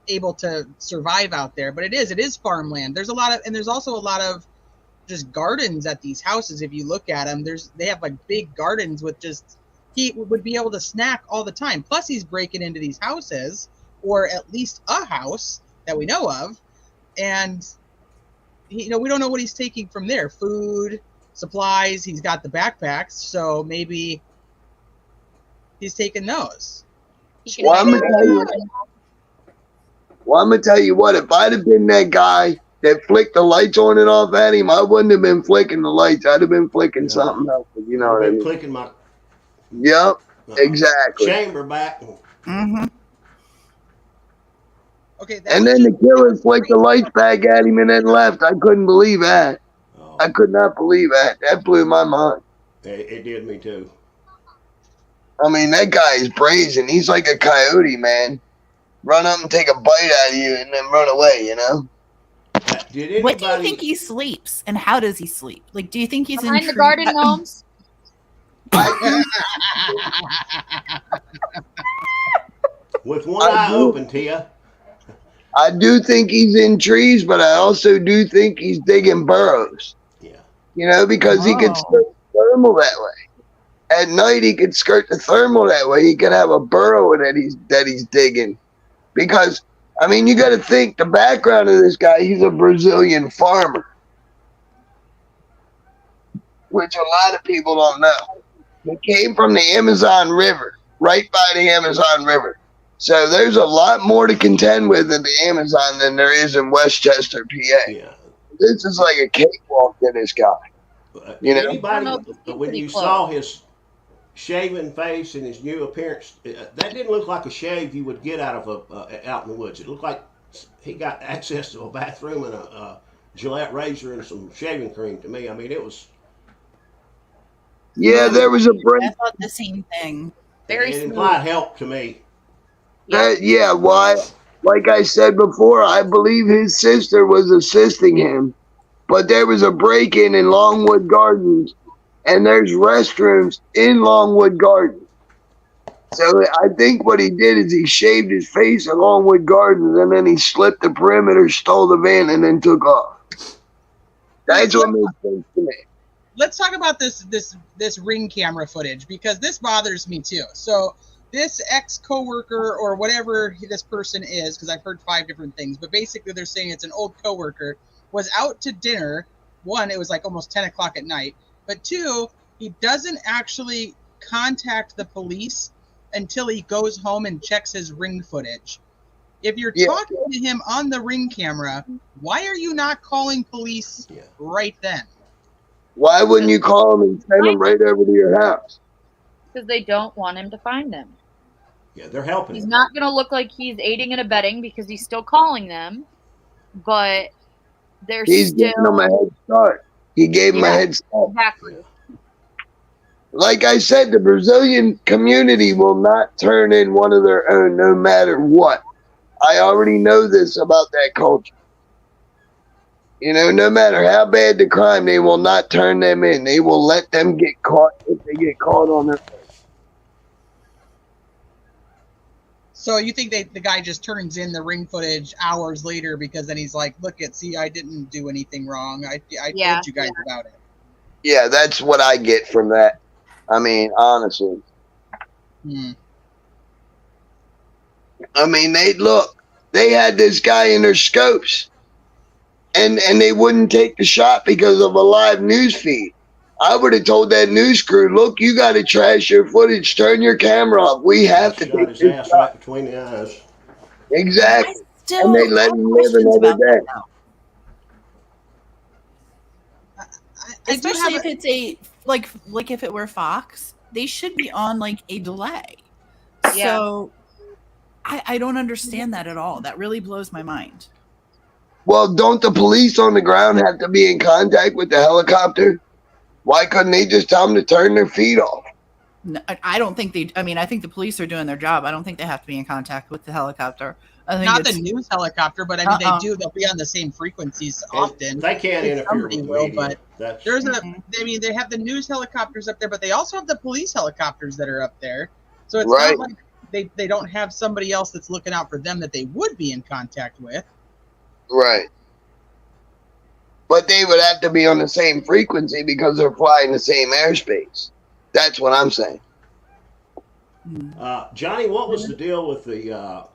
able to survive out there, but it is farmland. There's also a lot of just gardens at these houses. If you look at them, they have like big gardens with just he would be able to snack all the time. Plus, he's breaking into these houses, or at least a house that we know of, and we don't know what he's taking from there. Food, supplies. He's got the backpacks, so maybe he's taking those. Well, I'm gonna tell you what. If I'd have been that guy that flicked the lights on and off at him, I wouldn't have been flicking the lights. I'd have been flicking something else. You know I've what I been mean? clicking my Yep, exactly. chamber back. Mm-hmm. Okay, And then the killer flicked the lights back at him and then left. I couldn't believe that. Oh, I could not believe that. That blew my mind. it did me too. I mean, that guy is brazen. He's like a coyote, man. Run up and take a bite out of you and then run away, you know? Did anybody? What do you think he sleeps, and how does he sleep? Like, do you think he's Behind in the garden gnomes. With one eye open, Tia. I do think he's in trees, but I also do think he's digging burrows. Yeah. You know, because he could skirt the thermal that way. At night, he could skirt the thermal that way. He could have a burrow that he's digging. Because, I mean, you got to think, the background of this guy, he's a Brazilian farmer. Which a lot of people don't know. He came from the Amazon River, right by the Amazon River. So there's a lot more to contend with in the Amazon than there is in Westchester, PA. Yeah. This is like a cakewalk to this guy. You know? Anybody, I don't know, when pretty you close. saw his shaven face and his new appearance, that didn't look like a shave you would get out of out in the woods. It looked like he got access to a bathroom and a Gillette razor and some shaving cream. To me, I mean, it was. Yeah, there was a break. I thought the same thing. Very It smooth. implied help to me. Yeah, why? Like I said before, I believe his sister was assisting him. But there was a break-in in Longwood Gardens, and there's restrooms in Longwood Gardens. So I think what he did is he shaved his face in Longwood Gardens, and then he slipped the perimeter, stole the van, and then took off. That's what makes sense to me. Let's talk about this ring camera footage, because this bothers me too. So this ex-coworker or whatever this person is, because I've heard 5 different things, but basically they're saying it's an old coworker, was out to dinner. 1, it was like almost 10 o'clock at night. But 2, he doesn't actually contact the police until he goes home and checks his ring footage. If you're talking to him on the ring camera, why are you not calling police right then? Why wouldn't you call him and send him right over to your house? Because they don't want him to find them. Yeah, they're helping. He's him. not going to look like he's aiding and abetting because he's still calling them, but He's giving them a head start. He gave him a head start. Exactly. Like I said, the Brazilian community will not turn in one of their own no matter what. I already know this about that culture. You know, no matter how bad the crime, they will not turn them in. They will let them get caught if they get caught on their face. So you think the guy just turns in the ring footage hours later because then he's like, look, see, I didn't do anything wrong. I told you guys about it. Yeah, that's what I get from that. I mean, honestly. I mean, they had this guy in their scopes. And they wouldn't take the shot because of a live news feed. I would have told that news crew, look, you got to trash your footage. Turn your camera off. We have to take his this ass shot. right between the eyes. Exactly. Still And they let have him live questions another about that, day. though. Especially if it's a like if it were Fox, they should be on like a delay. Yeah. So I don't understand that at all. That really blows my mind. Well, don't the police on the ground have to be in contact with the helicopter? Why couldn't they just tell them to turn their feet off? No, I don't think they. I mean, I think the police are doing their job. I don't think they have to be in contact with the helicopter. I think Not the news helicopter, but I mean, they do. They'll be on the same frequencies often. They can't interfere with the will, media. but there's I mean, they have the news helicopters up there, but they also have the police helicopters that are up there. So it's not like they don't have somebody else that's looking out for them that they would be in contact with. Right. But they would have to be on the same frequency because they're flying the same airspace. That's what I'm saying. Johnny, what was the deal with the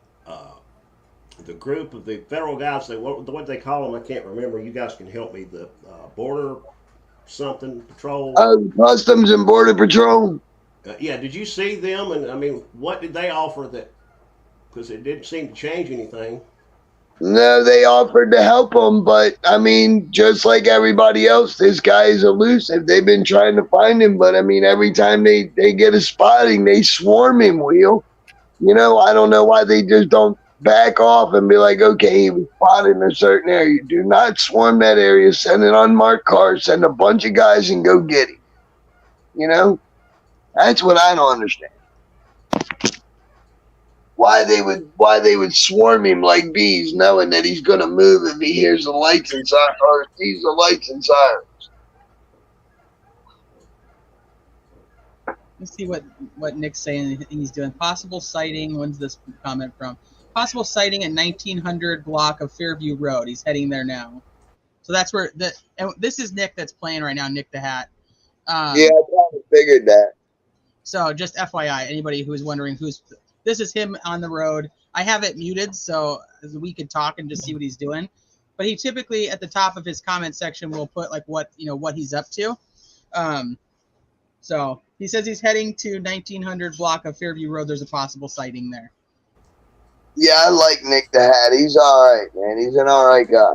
group of the federal guys? What they call them? I can't remember. You guys can help me. The border something patrol. Customs and Border Patrol. Yeah, did you see them? And I mean, what did they offer that? Because it didn't seem to change anything. No, they offered to help him, but I mean, just like everybody else, this guy is elusive. They've been trying to find him, but I mean, every time they get a spotting, they swarm him, Wheel. You know, I don't know why they just don't back off and be like, okay, he was spotted in a certain area. Do not swarm that area. Send an unmarked car, send a bunch of guys and go get him. You know? That's what I don't understand. Why they would swarm him like bees, knowing that he's gonna move if he hears the lights and sirens or sees the lights and sirens. Let's see what Nick's saying he's doing. Possible sighting. When's this comment from? Possible sighting at 1900 block of Fairview Road. He's heading there now. So that's where this is Nick that's playing right now. Nick the Hat. Yeah, I kind of figured that. So just FYI, anybody who's wondering this is him on the road. I have it muted so we could talk and just see what he's doing. But he typically at the top of his comment section will put like what he's up to. So he says he's heading to 1900 block of Fairview Road. There's a possible sighting there. Yeah, I like Nick the Hat. He's all right, man. He's an all right guy.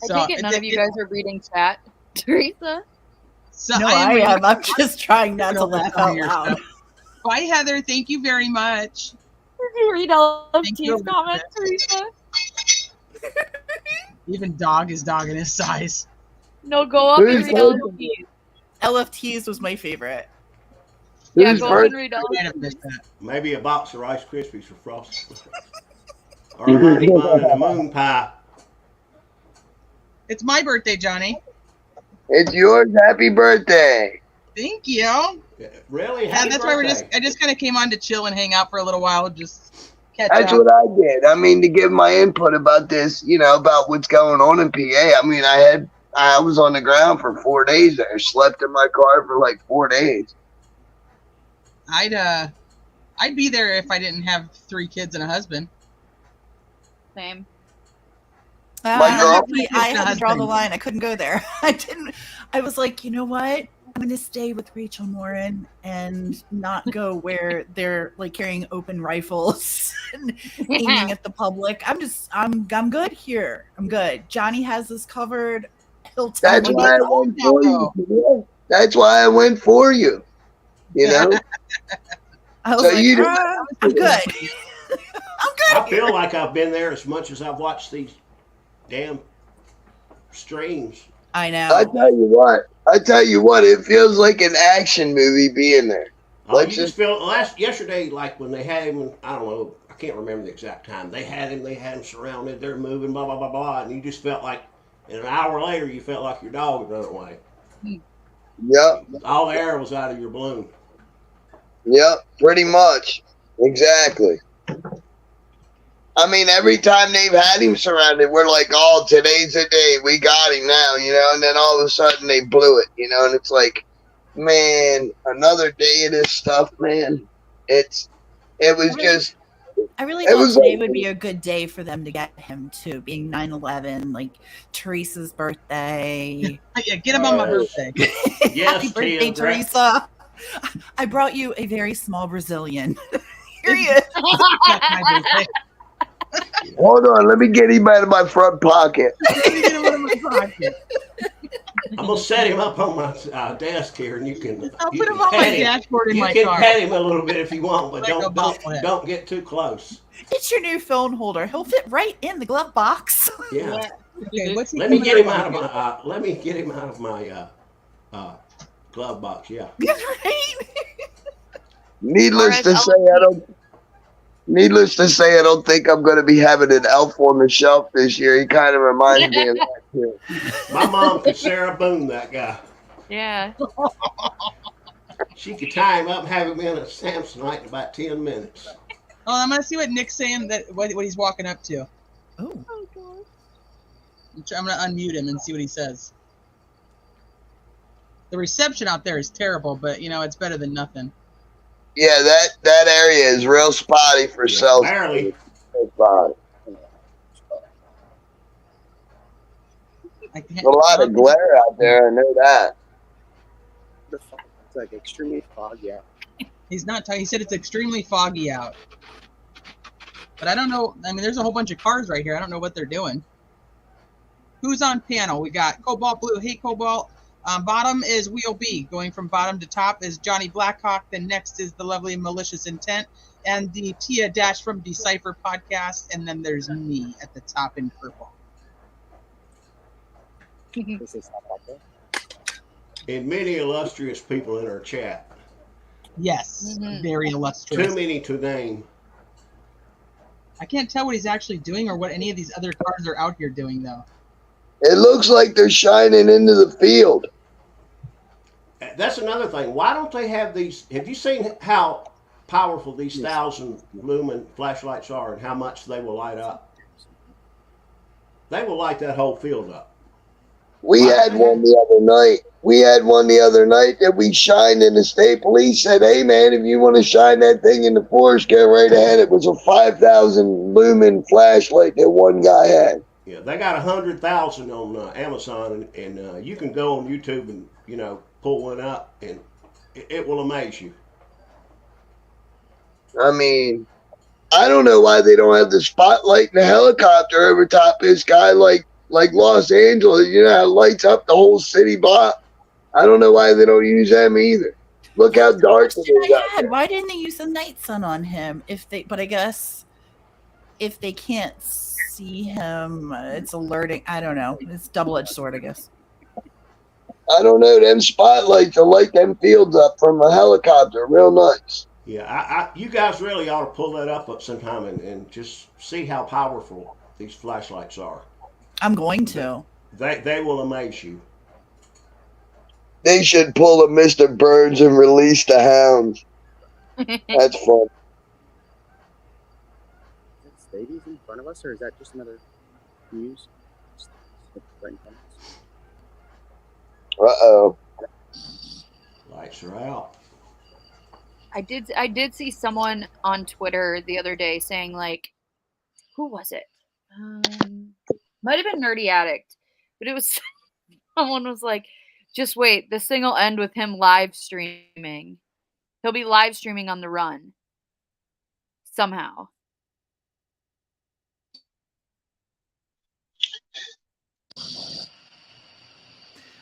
I take it none of you guys are reading chat, Teresa? So No, I am. I'm just trying not to laugh out loud. Bye, Heather. Thank you very much. Did you read all of Thank T's you. comments, Teresa? Even dog is dog in his size. No, go up and read all of T's. LFTs was my favorite. Yeah, Who's go up first? and read all I of might have missed that. Maybe a box of Rice Krispies for Frosty. Or a honey bun and a moon pie. It's my birthday, Johnny. It's yours. Happy birthday. Thank you. Really? Yeah, Happy that's birthday. why I just kind of came on to chill and hang out for a little while, just catch That's up. what I did. I mean, to give my input about this, about what's going on in PA. I mean, I was on the ground for 4 days there. Slept in my car for like 4 days. I'd be there if I didn't have 3 kids and a husband. Same. My girl- I had to draw the line. I couldn't go there. I was like, you know what? I'm going to stay with Rachel Morin and not go where they're like carrying open rifles and aiming at the public. I'm good here. I'm good. Johnny has us covered. He'll tell That's me. why I went for you. That's why I went for you. I was So like, you didn't- I'm good. I'm good. I feel like I've been there as much as I've watched these damn streams. I know. I tell you what, it feels like an action movie being there. Oh, you just feel yesterday, like when they had him. I don't know. I can't remember the exact time. They had him surrounded. They're moving, blah blah blah blah, and you just felt like, and an hour later, you felt like your dog had run away. Yep. All the air was out of your balloon. Yep, pretty much. Exactly. I mean, every time they've had him surrounded, we're like, oh, today's the day. We got him now, and then all of a sudden they blew it, and it's like, man, another day of this stuff, man. I really it thought was today like- would be a good day for them to get him too, being 9/11, like Teresa's birthday. Yeah, get him on my birthday. Yes, Happy birthday, Tim, right. Teresa. I brought you a very small Brazilian. Here he is. That's my birthday. Hold on, let me get him out of my front pocket. Get him out of my pocket. I'm gonna set him up on my desk here, and you can. I'll you put can him on my pet him. dashboard in You my can car. pet him a little bit if you want, but Like a don't bobblehead. get too close. It's your new phone holder. He'll fit right in the glove box. Yeah. Okay, what's he Let me coming get him out out of of? my. Let me get him out of my glove box. Yeah. Right? Needless to say, I don't think I'm going to be having an elf on the shelf this year. He kind of reminds me of that too. My mom could Sarah Boone that guy. Yeah. She could tie him up and have him in a Samsonite in about 10 minutes. Oh, I'm gonna see what Nick's saying. What he's walking up to. Oh. I'm gonna unmute him and see what he says. The reception out there is terrible, but it's better than nothing. Yeah, that area is real spotty for Yeah, cell barely. service. Spotty. I can't. There's a lot of glare out there. I know that. The fog, it's like extremely foggy out. He's not. He said it's extremely foggy out. But I don't know. I mean, there's a whole bunch of cars right here. I don't know what they're doing. Who's on panel? We got Cobalt Blue. Hey, Cobalt. Bottom is Wheel B. Going from bottom to top is Johnny Blackhawk. Then next is the lovely Malicious Intent. And the Tia Dash from Decipher podcast. And then there's me at the top in purple. This is not like that. And many illustrious people in our chat. Yes, Mhm. very illustrious. Too many to name. I can't tell what he's actually doing or what any of these other cars are out here doing, though. It looks like they're shining into the field. That's another thing. Why don't they have these? Have you seen how powerful these 1,000 lumen flashlights are and how much they will light up? They will light that whole field up. We had one the other night. That we shined, and the state police said, "Hey man, if you want to shine that thing in the forest, go right ahead." It was a 5,000 lumen flashlight that one guy had. Yeah, they got 100,000 on Amazon, and you can go on YouTube and pull one up, and it will amaze you. I mean, I don't know why they don't have the spotlight and the helicopter over top this guy like Los Angeles. You know how it lights up the whole city block. I don't know why they don't use them either. Look how dark it is out there. Why didn't they use the night sun on him? But I guess if they can't see him, it's alerting. I don't know. It's double-edged sword, I guess. I don't know. Them spotlights will light them fields up from a helicopter. Real nice. Yeah, you guys really ought to pull that up sometime and just see how powerful these flashlights are. I'm going to. They will amaze you. They should pull a Mr. Burns and release the hounds. That's fun. Is that Stadies in front of us, or is that just another news? Right in front of us. Uh-oh. Lights are out. I did see someone on Twitter the other day saying, like, who was it? Might have been Nerdy Addict, but it was someone was like, just wait, this thing will end with him live streaming. He'll be live streaming on the run somehow.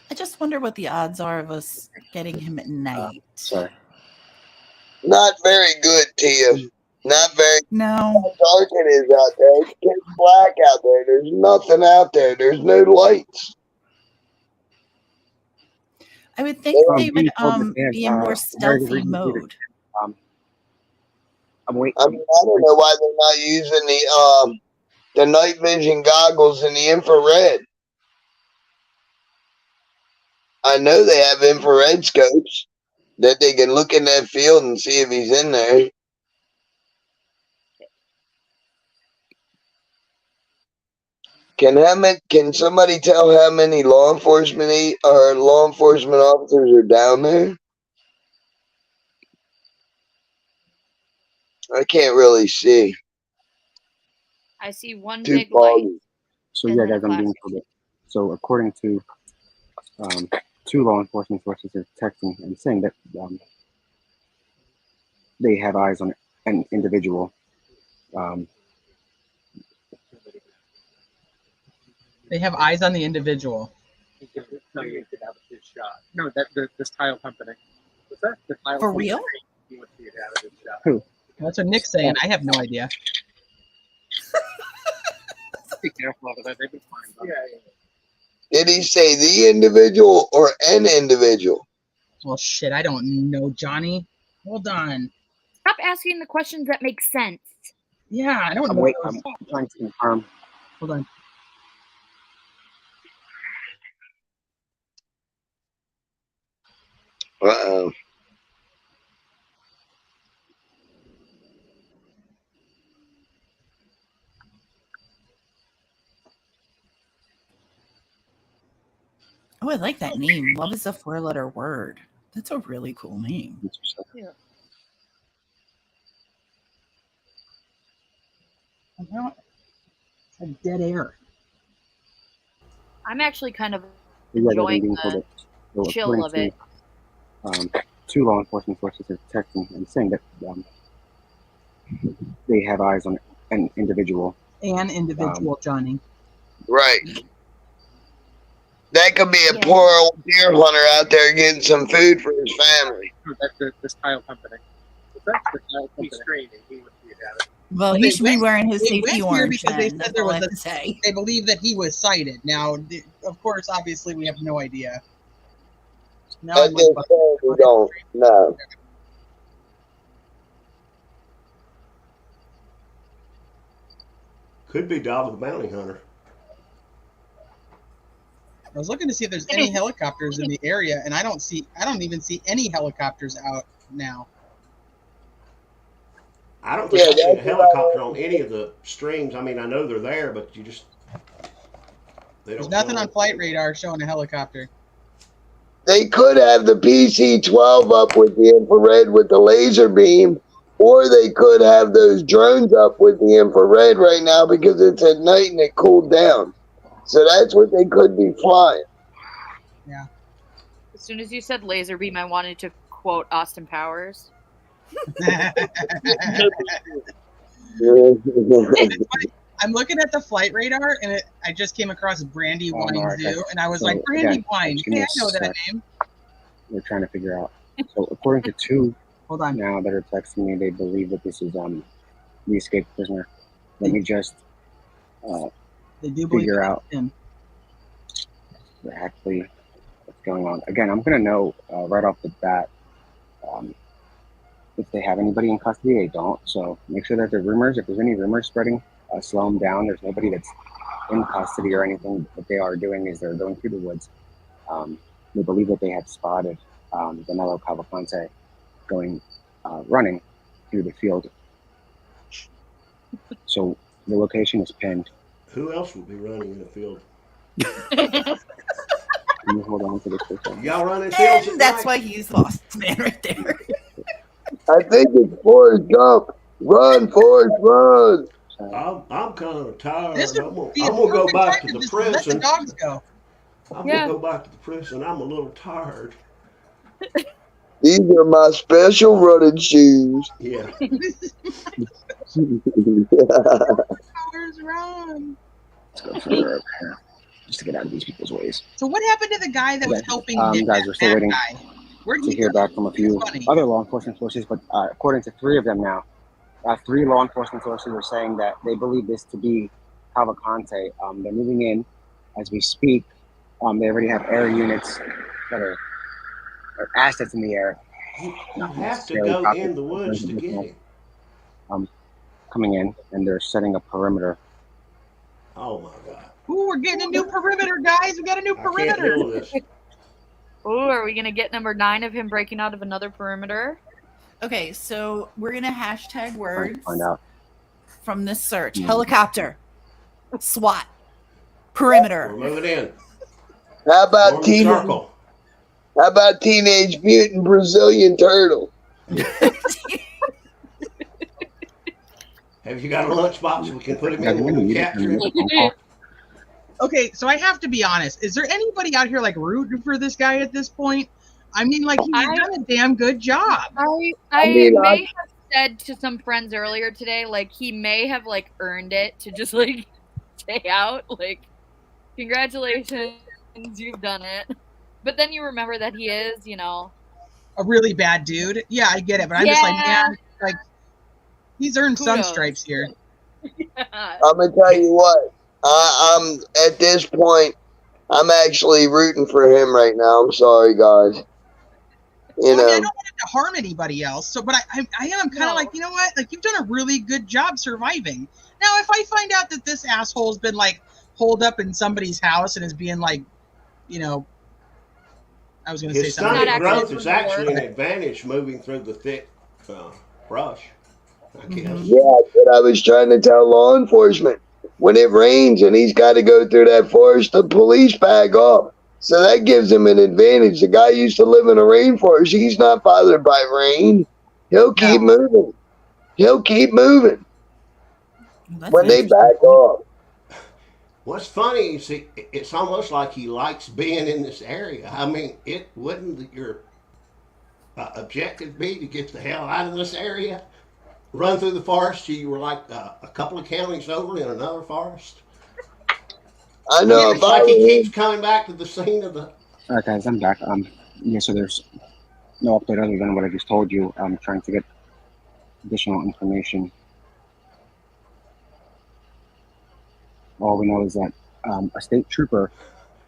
I just wonder what the odds are of us getting him at night. Sorry. Not very good, Tia. Not very No. dark it is out there. It's pitch black out there. There's nothing out there. There's no lights. I would think they we would told the band, be in more very stealthy recently mode. I'm waiting. I mean, I don't know why they're not using the night vision goggles and the infrared. I know they have infrared scopes that they can look in that field and see if he's in there. Can somebody tell how many law enforcement officers are down there? I can't really see. I see one Too big light. foggy. So And yeah, then guys, I'm being flashlight. told it. So according to two law enforcement sources are texting and saying that they have eyes on an individual. They have eyes on the individual. No, you could have his shot. No, this tile company. What's that? The tile For company. real? He wants you to have his shot. Who? That's what Nick's saying. I have no idea. Be careful of that. They've been fine. Yeah. Did he say the individual or an individual? Well, shit, I don't know, Johnny. Hold on. Stop asking the questions that make sense. Yeah, I don't I'm know. waiting. I'm trying to confirm. Hold on. Uh-oh. Oh, I like that name. Love is a 4-letter word. That's a really cool name. Yeah. Well, it's like dead air. I'm actually kind of Yeah, they're enjoying being the told that, so chill of according it. to, two law enforcement sources are texting and saying that they have eyes on an individual. An individual, Johnny. Right. That could be a Yeah. poor old deer hunter out there getting some food for his family. That's this tile company. That's the tile company. He's trained and he would be at it. Well, But he they should be went- wearing his They safety went here orange. because they Then. said That's there all I was have to say. They believe that he was cited. Now, of course, obviously, we have no idea. Now At I'm this like, point, we don't know. Could be Dog the Bounty Hunter. I was looking to see if there's any helicopters in the area, and I don't even see any helicopters out now. I don't think Yeah, I've seen a that's what helicopter on any of the streams. I mean, I know they're there, but you just they There's don't nothing show on it. flight radar showing a helicopter. They could have the PC-12 up with the infrared with the laser beam, or they could have those drones up with the infrared right now because it's at night and it cooled down. So that's what they could be flying. As soon as you said laser beam, I wanted to quote Austin Powers. I'm looking at the flight radar, and I just came across Brandywine alright, Zoo, and I was so, like, Brandywine, again, hey, I know that name. We're trying to figure out. So according to two Hold on. now that are texting me, they believe that this is the escaped prisoner. Let me just They do believe figure it's out him. exactly what's going on. Again, I'm gonna know right off the bat if they have anybody in custody. They don't. So make sure that the rumors, if there's any rumors spreading, slow them down. There's nobody that's in custody or anything. What they are doing is they're going through the woods. They believe that they have spotted Danelo Cavalcante going running through the field. So the location is pinned. Who else would be running in the field? Can you hold on to this for a second? Y'all running fields at And that's night? why he's lost man right there. I think it's Forrest Gump. Run, Forrest, run. I'm kind of tired. This I'm would be gonna a go perfect back time to the just let the prison. dogs go. I'm Yeah. gonna go back to the prison. I'm a little tired. These are my special running shoes. Yeah. Where's Ron? Let's go further up here, just to get out of these people's ways. So what happened to the guy that was helping him? Guys, we're still waiting guy? Where did to he hear go? back from a few Funny. other law enforcement sources, but according to three of them now, three law enforcement sources are saying that they believe this to be Cavalcante. They're moving in as we speak. They already have air units that are assets in the air. You Not have to necessarily go copies, in the woods to but get him. coming in, and they're setting a perimeter. Oh my God. Ooh, we're getting a new perimeter, guys. We got a new I can't perimeter. deal with this. Oh, are we gonna get number 9 of him breaking out of another perimeter? Okay, so we're gonna hashtag Trying to words find out. from this search: Mhm. helicopter, SWAT, We're perimeter. How moving in. Form about the circle. How about Teenage Mutant Brazilian Turtle? Have you got a lunchbox we can put him Guys, in I'm when gonna we need capture him? a phone call. Okay, so I have to be honest. Is there anybody out here like rooting for this guy at this point? I mean, like he's done a damn good job. I mean, may have said to some friends earlier today, like he may have like earned it to just like stay out. Like, congratulations, you've done it. But then you remember that he is, you know. A really bad dude. Yeah, I get it, but I'm just like, Yeah. man, like he's earned some Kudos. stripes here. I'm gonna tell you what. I'm at this point. I'm actually rooting for him right now. I'm sorry, guys. You I mean, I know, don't want it to harm anybody else. So, but I am kind of No. like, you know what? Like you've done a really good job surviving. Now, if I find out that this asshole's been like holed up in somebody's house and is being like, you know, I was going to say His something. Not stomach actually growth is from the actually work. an advantage moving through the thick brush, I guess. Mhm. yeah, but I was trying to tell law enforcement when it rains and he's got to go through that forest, the police back off. So that gives him an advantage. The guy used to live in a rainforest. He's not bothered by rain. He'll keep moving. He'll keep moving. That's when an they interesting back point. off. What's funny is it's almost like he likes being in this area. I mean, it wouldn't your objective be to get the hell out of this area? Run through the forest. You were like a couple of counties over in another forest. I know It's if I like he were keeps coming back to the scene of the. All right, guys, I'm back. Yeah, so there's no update other than what I just told you. I'm trying to get additional information. All we know is that a state trooper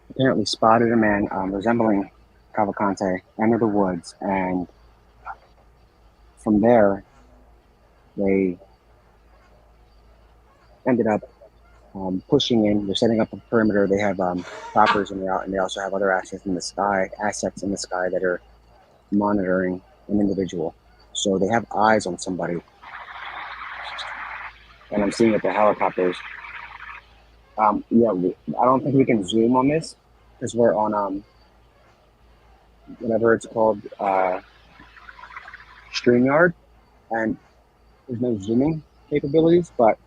apparently spotted a man resembling Cavalcante enter the woods, and from there, they ended up pushing in. They're setting up a perimeter. They have choppers in route, and they also have other assets in the sky that are monitoring an individual. So they have eyes on somebody, and I'm seeing that the helicopters. Yeah, I don't think we can zoom on this because we're on whatever it's called, StreamYard, and there's no zooming capabilities, but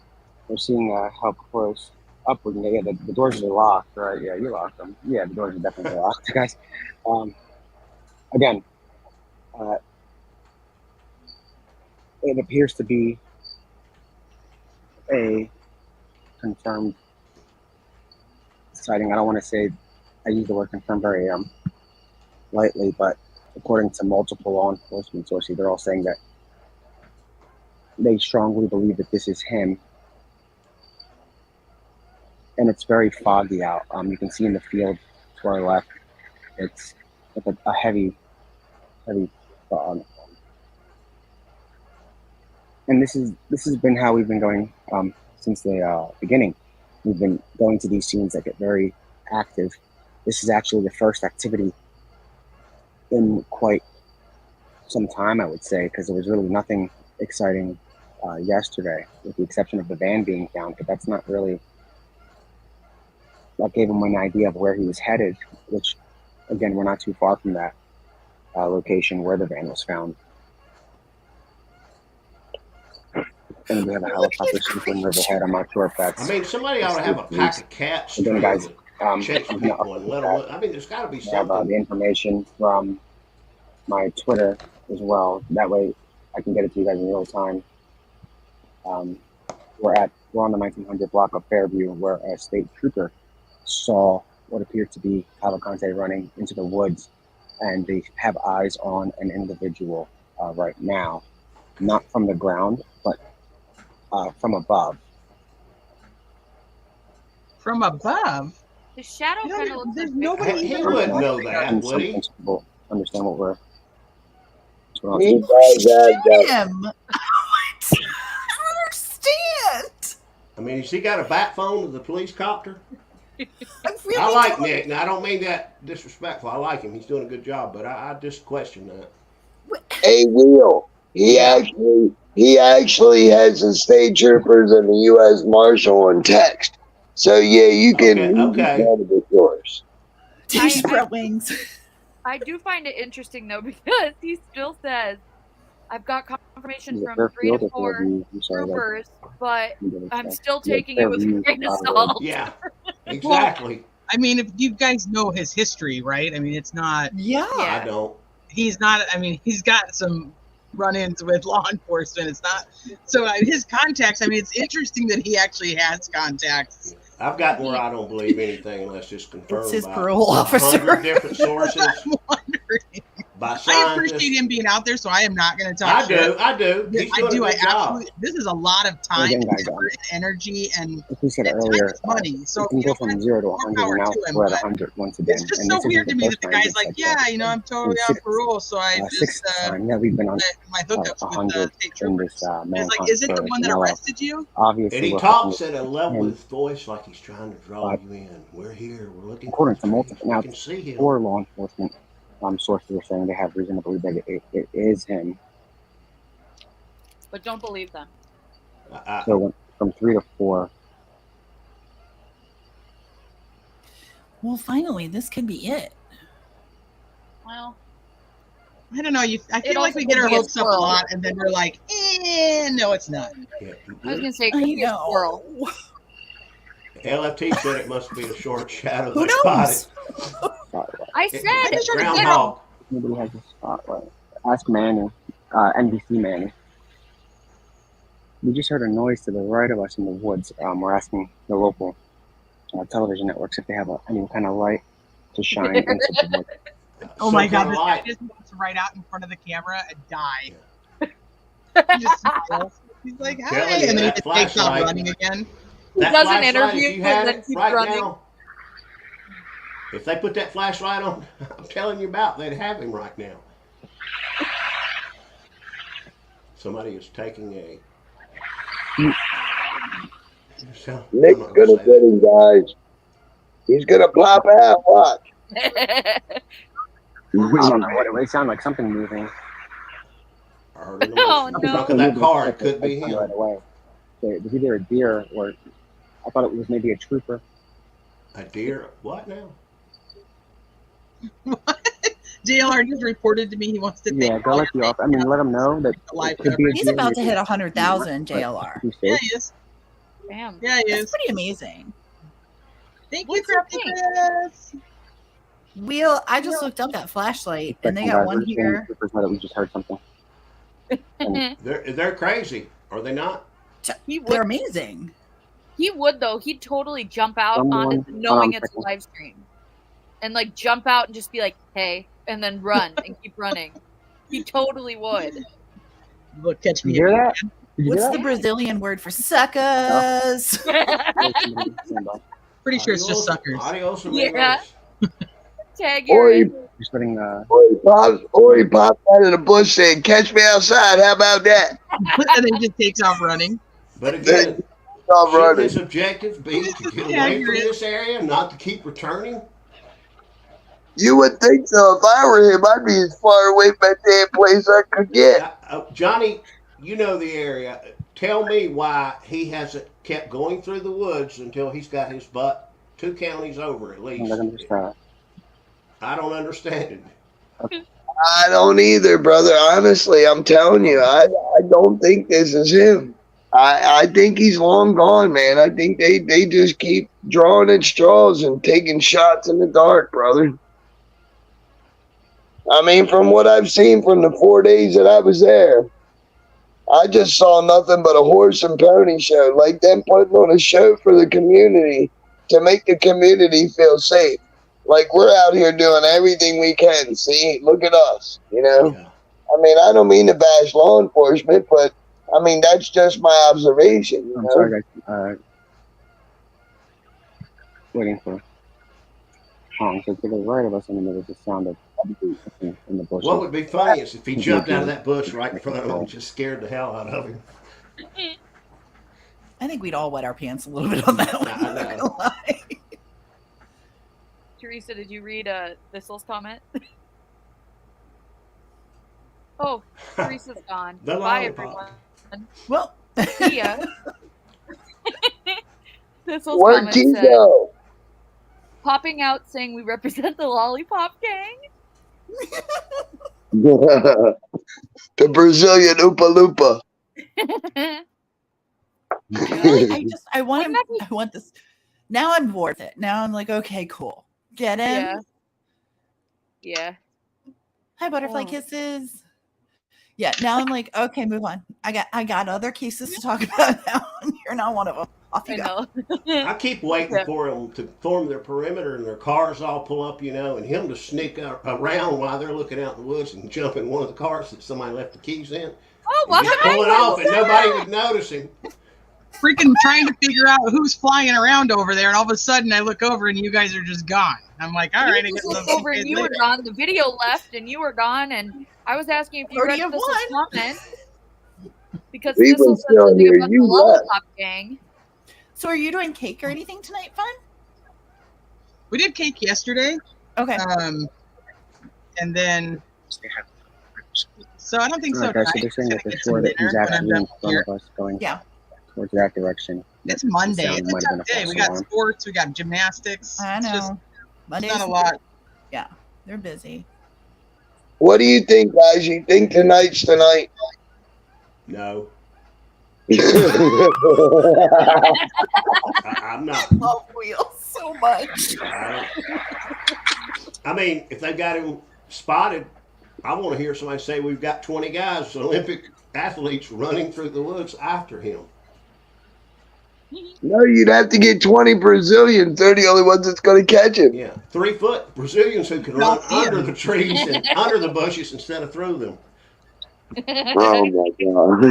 we're seeing how close up we can get. Yeah, the doors are locked, right? Yeah, you locked them. Yeah, the doors are definitely locked, guys. Again, it appears to be a confirmed sighting. I don't want to say, I use the word confirmed very lightly, but according to multiple law enforcement sources, they're all saying that they strongly believe that this is him. And it's very foggy out. You can see in the field to our left, it's like a heavy fog. And this has been how we've been going since the beginning. We've been going to these scenes that get very active. This is actually the first activity in quite some time, I would say, because there was really nothing exciting yesterday, with the exception of the van being found. But that's not really, that gave him an idea of where he was headed, which, again, we're not too far from that location where the van was found. And we have a helicopter circling overhead. I'm not sure if that's. I mean, somebody ought to have a pack of cats. Again, guys, chase people and let them. I mean, there's got to be I have something. the information from my Twitter as well. That way, I can get it to you guys in real time. We're on the 1900 block of Fairview, where a state trooper saw what appeared to be Cavalcante running into the woods, and they have eyes on an individual right now, not from the ground, but from above. From above? The shadow You know, kind of looks there's like nobody Bigfoot. He even wouldn't know running that, And would some he? people understand what we're. He does that. Him. What? I don't understand. I mean, has he got a bat phone with the police copter? I really I like don't- Nick. Now, I don't mean that disrespectful. I like him. He's doing a good job, but I just question that. Hey, Will. He actually has the state troopers and the U.S. Marshal on text. So yeah, you can. Okay. It's yours. Did he spread wings? I do find it interesting though because he still says, "I've got confirmation from 3 to 4 troopers, but I'm still taking it with a grain of salt." Yeah, exactly. I mean, if you guys know his history, right? I mean, it's not. Yeah. I don't. He's not. I mean, he's got some run-ins with law enforcement. It's not. So his contacts. I mean, it's interesting that he actually has contacts. I've gotten where I don't believe anything unless it's confirmed It's his by parole officer. 100 different sources, I'm wondering. by I scientists. appreciate him being out there, so I am not going to talk. I do. I do. Yeah, He's I doing do. a I good job. absolutely. This is a lot of time, Again, and guys, effort, and energy, and Like we said time earlier, is money. So we can you go know, from 0 to 100, power and now to him, we're at but 100 once again. it's just And so this isn't weird to me that first the time guy's it's like, yeah, that. you know, I'm totally on Sixth- parole, so I sixth just time that we've been on my hookups with 100 state in troopers. this It's Manhunt like, is it the for one that Danelo. arrested you? Obviously, And he we're talks fucking at a level him. with his voice like he's trying to draw But you in. We're here. We're looking. according for to his multiple, face. now You can see him. 4 law enforcement sources are saying they have reason to believe that it is him. But don't believe them. So from 3 to 4. Well, finally, this could be it. Well, I don't know. I It feel like also we get could our be a hopes up a squirrel. lot, and then we're like, no, it's not. Yeah. I was gonna say it could I be a squirrel. know. LFT said it must be a short shadow. Who They spotted. Spotlight. I It- said just heard a groundhog. Nobody has a spotlight. Ask Manny, NBC Manny. We just heard a noise to the right of us in the woods. We're asking the local television networks if they have any kind of light to shine into the woods. Oh my Some God, kind this of guy light. just wants right out in front of the camera and die. He just smiles. He's like, hi, telling you, and then he that just takes off flashlight- running again. That does an flashlight, interview if you and had then it keeps right running. now, if they put that flashlight on, I'm telling you about, they'd have him right now. Somebody is taking a. So, I'm Nick's not gonna say get him, guys. He's gonna pop out. Watch. I don't know what it sounded like. Something moving. that. I heard a noise Oh, from the no. trunk of that car. It could be him. Right away. So it was either a deer or I thought it was maybe a trooper. A deer? What now? JLR just reported to me he wants to Yeah, take go let the off. I mean, let them know that Live it could be a He's deer, about to maybe hit a 100,000 trooper, JLR. but be Yeah, safe. he is. Damn. Yeah, he That's is. pretty amazing. Thank you, What's your Crafty thing? Chris. I just looked up that flashlight, But and they some got guys one were saying here. the troopers know that we just heard something. They're crazy, are they not? He would. They're amazing. He would though. He'd totally jump out Someone- on it, knowing it's a second. live stream, and like jump out and just be like, "Hey," and then run and keep running. He totally would. Look, catch Did me. you hear if that? Did you What's hear the Brazilian word for suckers? that? Pretty sure it's just suckers. Adios, Yeah. amigos. Tag Or your he, Just letting or he popped out of the bush saying, "Catch me outside." How about that? And then just takes off running. But again, Stop shouldn't running. his objective be to get Yeah, away you're from right. this area, not to keep returning? You would think so. If I were him, I'd be as far away from that damn place I could get. Johnny, you know the area. Tell me why he hasn't kept going through the woods until he's got his butt 2 counties over at least. I don't understand it. I don't either, brother. Honestly, I'm telling you, I don't think this is him. I think he's long gone, man. I think they just keep drawing at straws and taking shots in the dark, brother. I mean, from what I've seen from the 4 days that I was there, I just saw nothing but a horse and pony show, like them putting on a show for the community to make the community feel safe. Like we're out here doing everything we can. See, look at us, you know? Yeah. I mean, I don't mean to bash law enforcement, but I mean, that's just my observation. You I'm know? sorry, guys. Waiting for Hong. So to the right of us, and then there was the sound of something in the bushes. What would be funny is if he jumped out of that bush right in front of him and just scared the hell out of him. I think we'd all wet our pants a little bit on that one. I I'm not know. gonna lie. Teresa, did you read Thistle's comment? Oh, Teresa's gone. The Bye, lollipop. everyone. Well, See ya. Thistle's Where'd comment he said, go? popping out saying we represent the lollipop gang. The Brazilian Oompa Loompa. I want this. Now I'm bored with it. Now I'm like, okay, cool. Get in. Yeah. Yeah. Hi, butterfly Oh. kisses. Yeah. Now I'm like, okay, move on. I got other cases to talk about now. You're not one of them. Off you I go. know. I keep waiting Yeah. for them to form their perimeter and their cars all pull up, you know, and him to sneak around while they're looking out in the woods and jump in one of the cars that somebody left the keys in. Oh, And what just pull it off and nobody would notice him. Freaking trying to figure out who's flying around over there, and all of a sudden I look over and you guys are just gone. I'm like, all right, I You guess just I'll looked over see and you you were later. gone. The video left and you were gone, and I was asking if you Already read have Thistle's one. comment because We Thistle was said still something here, about the you left. lollipop gang. So are you doing cake or anything tonight, Fun? We did cake yesterday, Okay. and then so I don't think so. Alright, guys, so tonight. they're saying Just that gonna they're get some sure that dinner he's when I'm actually done in front here. of us going Yeah. towards that direction. It's Monday. sound It's a might have been tough a day. false We got alarm. sports. We got gymnastics. I It's just know. Monday's not a lot. Yeah, they're busy. What do you think, guys? You think tonight's tonight? No. I'm not. I love wheels so much. I mean, if they got him spotted, I want to hear somebody say we've got 20 guys, Olympic athletes, running through the woods after him. No, you'd have to get 20 Brazilians. They're the only ones that's going to catch him. Yeah, 3 foot Brazilians who can run under the trees and under the bushes instead of through them. Oh my God.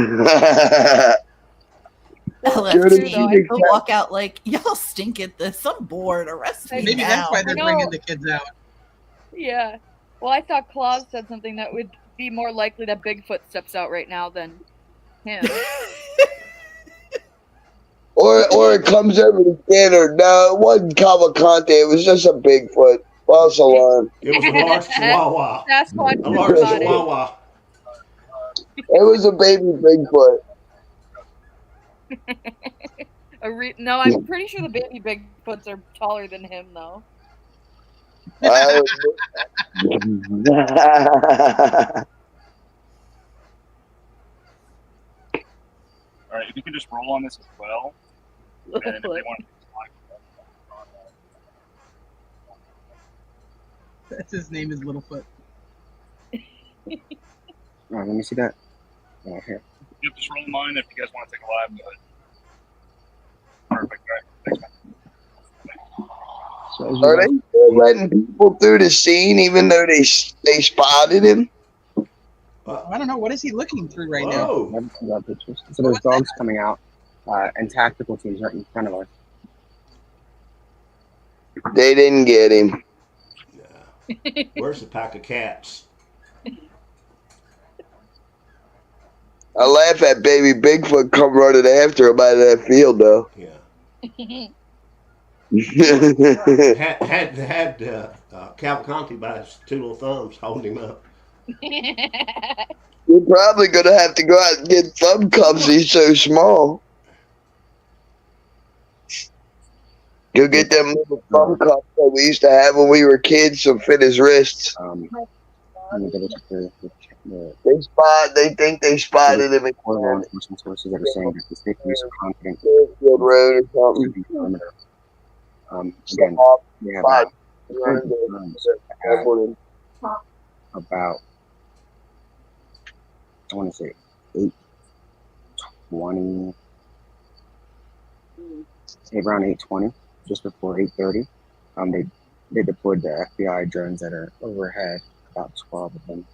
LFT will walk out like, y'all stink at this. I'm bored. Arrest me Maybe now. that's why they're bringing the kids out. Yeah. Well, I thought Claus said something that would be more likely that Bigfoot steps out right now than him. Or it comes over the scanner. No, it wasn't Cavalcante. It was just a Bigfoot. False alarm. It was a large chihuahua. Sasquatch. A large chihuahua. It was a baby Bigfoot. No, I'm pretty sure the baby Bigfoots are taller than him, though. Alright, if you can just roll on this as well. And if they want to His name is Littlefoot. Let me see that. Oh, here. Yep, just roll mine if you guys want to take a live. Perfect. All right. Thanks, man. are they still letting people through the scene even though they spotted him? I don't know. What is he looking through right now? So there's dogs coming out and tactical teams right in front of us. They didn't get him. Yeah. Where's the pack of cats? I laugh at baby Bigfoot come running after him out of that field, though. Yeah. had Cavalcante by his 2 little thumbs holding him up. You're probably going to have to go out and get thumb cuffs. He's so small. Go get them little thumb cuffs that we used to have when we were kids to fit his wrists. They think they spotted him in law enforcement sources that are saying that the state police are confident Field Road or something. Again, we have about, I want to say 8:20, around 8:20, just before 8:30. They deployed the FBI drones that are overhead, about 12 of them.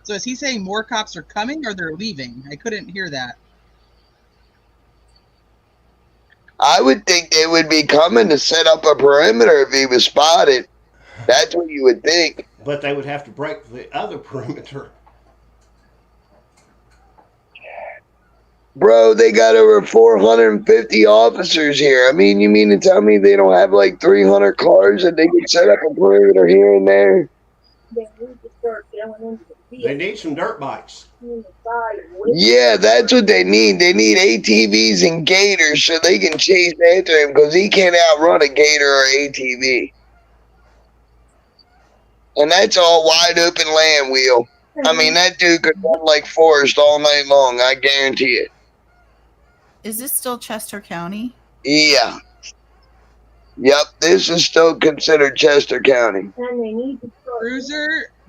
So is he saying more cops are coming or they're leaving? I couldn't hear that. I would think they would be coming to set up a perimeter if he was spotted. That's what you would think. But they would have to break the other perimeter. Bro, they got over 450 officers here. I mean, you mean to tell me they don't have like 300 cars and they can set up a perimeter here and there? They need some dirt bikes. Yeah, that's what they need. They need ATVs and gators so they can chase after him because he can't outrun a gator or ATV. And that's all wide open land, Wheel. I mean, that dude could run like Forrest all night long. I guarantee it. Is this still Chester County? Yeah. Yep, this is still considered Chester County.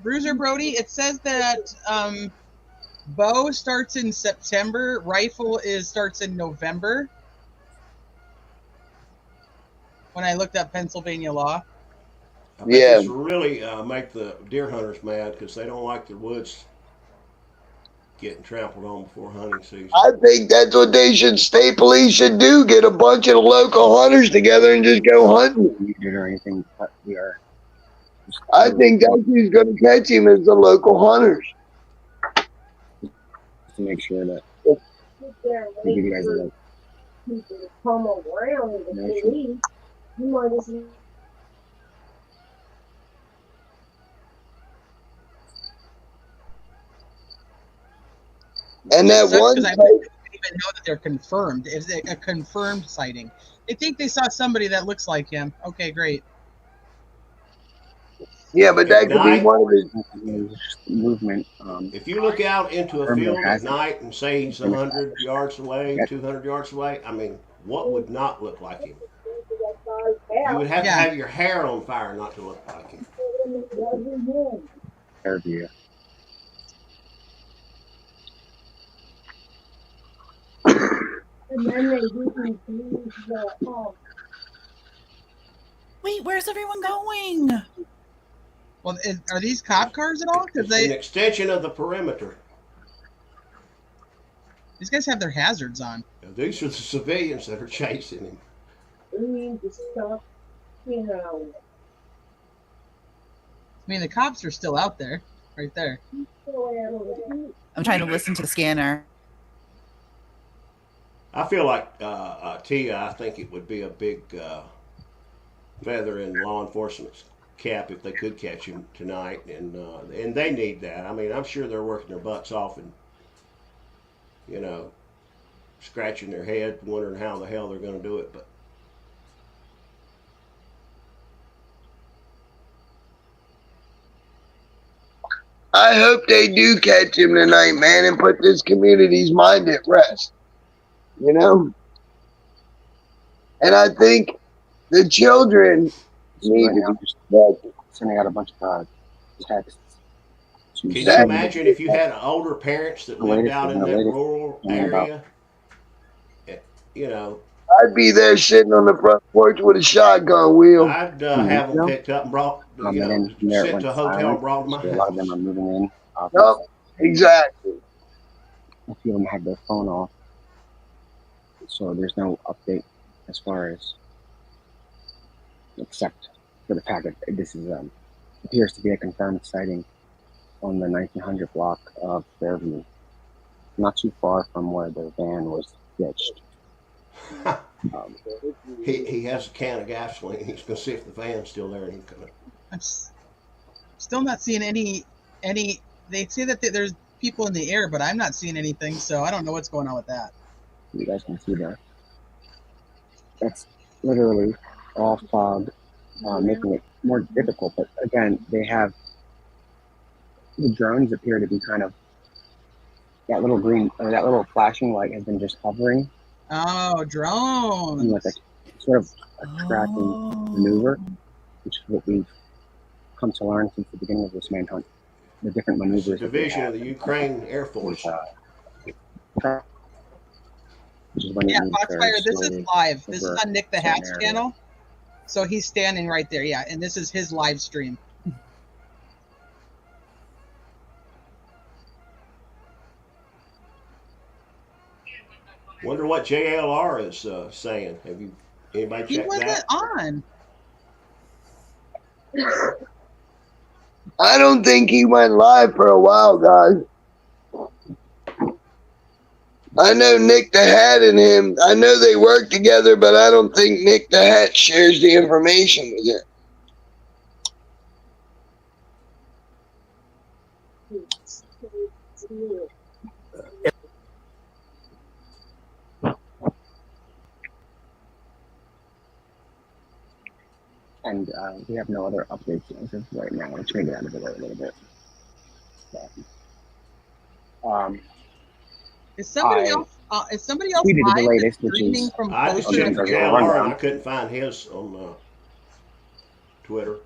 Bruiser Brody, it says that bow starts in September, rifle starts in November. When I looked up Pennsylvania law. I think this will really make the deer hunters mad because they don't like their woods getting trampled on before hunting season. I think that's what state police should do. Get a bunch of local hunters together and just go hunting. Or anything, but we are. I think that's who's going to catch him is the local hunters. To make sure that we give you guys a look. And that one, I don't even know that they're confirmed. Is it a confirmed sighting? They think they saw somebody that looks like him. Okay, great. Yeah, but At that could be night, one of his. movement. if you look out into a Perimeter field at has it. night and say he's 100 yards away, That- 200 yards away, I mean, what would not look like him? You would have to Yeah. have your hair on fire not to look like him. Air view. Wait, where's everyone going? Well, are these cop cars at all? Because It's an extension of the perimeter. these guys have their hazards on. Now, these are the civilians that are chasing him. I mean, the cops are still out there, right there. I'm trying to listen to the scanner. I feel like Tia. I think it would be a big feather in law enforcement's cap if they could catch him tonight, and they need that. I mean, I'm sure they're working their butts off and scratching their head, wondering how the hell they're going to do it. But I hope they do catch him tonight, man, and put this community's mind at rest. And I think the children need Right to now, be just protected. sending out a bunch of texts. To can you That- imagine if you had older parents that lived out in that rural area? I'd be there sitting on the front porch with a shotgun wheel. I'd have them picked up and brought, and then from there it sent went to a hotel silent. and brought to my So a lot of them house. are moving in. Yup, exactly. A few of them have their phone off, so there's no update as far as, except for the fact that this is appears to be a confirmed sighting on the 1900 block of Fairview, not too far from where the van was ditched. He has a can of gasoline. He's going to see if the van's still there, and he's going to. I'm still not seeing any. They say that there's people in the air, but I'm not seeing anything, so I don't know what's going on with that. You guys can see that. That's literally all fog, making it more difficult. But again, they have the drones appear to be kind of that little green or that little flashing light has been just hovering Oh, drones. in like a sort of a tracking maneuver, which is what we've come to learn since the beginning of this manhunt. The different It's a maneuvers. that they division have. of the Ukraine Air Force. Which is when Yeah, you Foxfire, this is live. This is over on Nick the certain Hat's area. channel. So he's standing right there, yeah, and this is his live stream. Wonder what JLR is saying. Have you anybody He checked wasn't that? on. I don't think he went live for a while, guys. I know Nick the Hat and him, I know they work together, but I don't think Nick the Hat shares the information with him. And we have no other updates as of right now. Let's get out of it a little bit. So, Is somebody I else? Is somebody else tweeted the live latest, that's which streaming is- from I just closer checked to for Okay, the JLR rundown. and I couldn't find his on Twitter.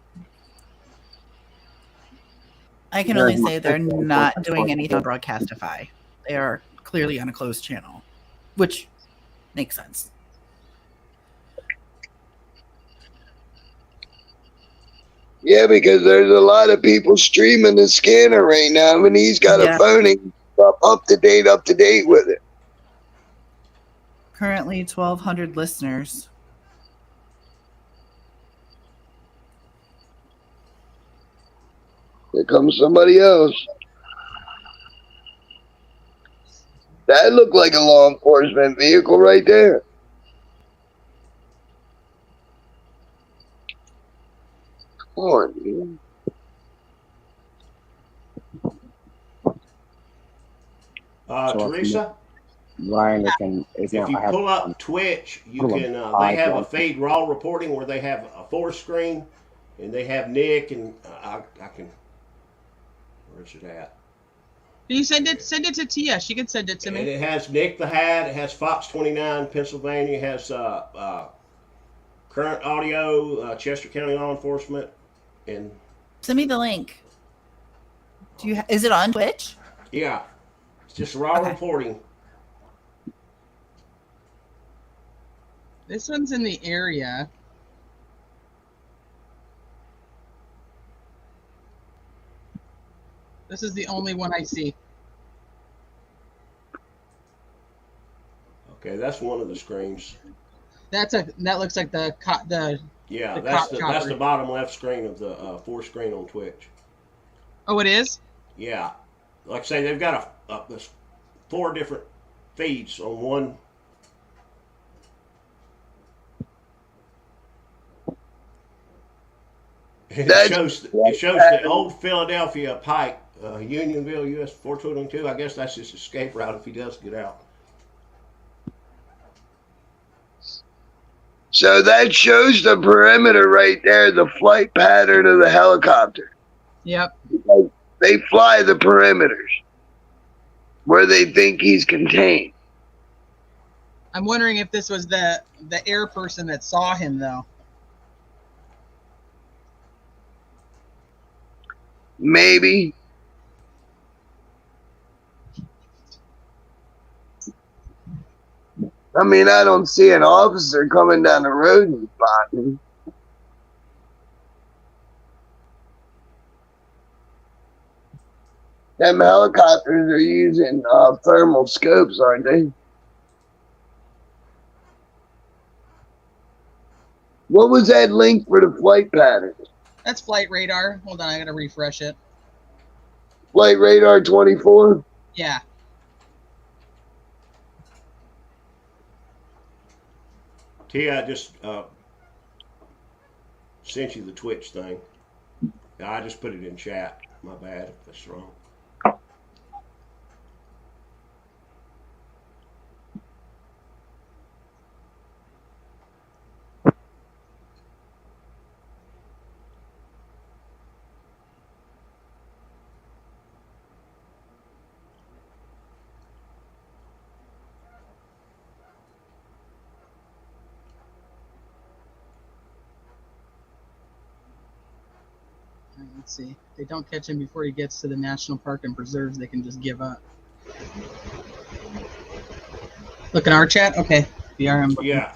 I can only say they're not doing anything on Broadcastify. They are clearly on a closed channel, which makes sense. Yeah, because there's a lot of people streaming the scanner right now, and he's got Yeah. a phone and up to date with it. Currently 1,200 listeners. Here comes somebody else. That looked like a law enforcement vehicle right there. Come on, dude. Teresa, what I understand is now if you I have pull up Twitch, you pull up can. They five have a ones. fade raw reporting where they have a 4 screen, and they have Nick and I I can. Where's it at? Can you send it? Send it to Tia. She can send it to And me. it has Nick the Hat. It has Fox 29, Pennsylvania. It has Current Audio, Chester County Law Enforcement, and Send me the link. Do you? Is it on Twitch? yeah, it's just raw Okay. reporting. This one's in the area. This is the only one I see. Okay, that's one of the screens. That looks like the Yeah, The that's cop the chopper. bottom left screen of the fourth screen on Twitch. Oh, it is? Yeah, like I say, they've got there's 4 different feeds on one. And it shows the old Philadelphia Pike, Unionville, US 422. I guess that's his escape route if he does get out. So that shows the perimeter right there, the flight pattern of the helicopter. Yep. They fly the perimeters where they think he's contained. I'm wondering if this was the air person that saw him, though. Maybe. I mean, I don't see an officer coming down the road and spotting him. Them helicopters are using thermal scopes, aren't they? What was that link for the flight patterns? That's flight radar. Hold on, I gotta refresh it. Flight radar 24? Yeah. Tia, I just sent you the Twitch thing. I just put it in chat. My bad if that's wrong. All right, let's see. If they don't catch him before he gets to the national park and preserves, they can just give up. Look in our chat? Okay. BRM. Yeah.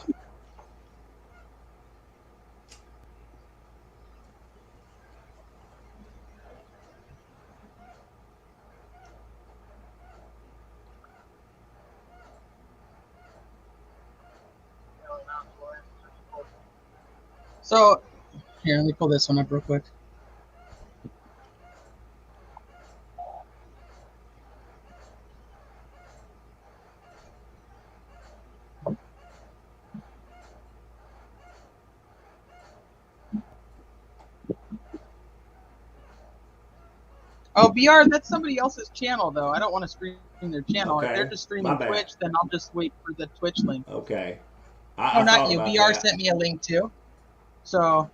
So, here, let me pull this one up real quick. Oh, BR, that's somebody else's channel, though. I don't want to stream their channel. Okay. If they're just My streaming bad. Twitch, then I'll just wait for the Twitch link. Okay. Oh, I not thought you. about BR that. sent me a link too. So,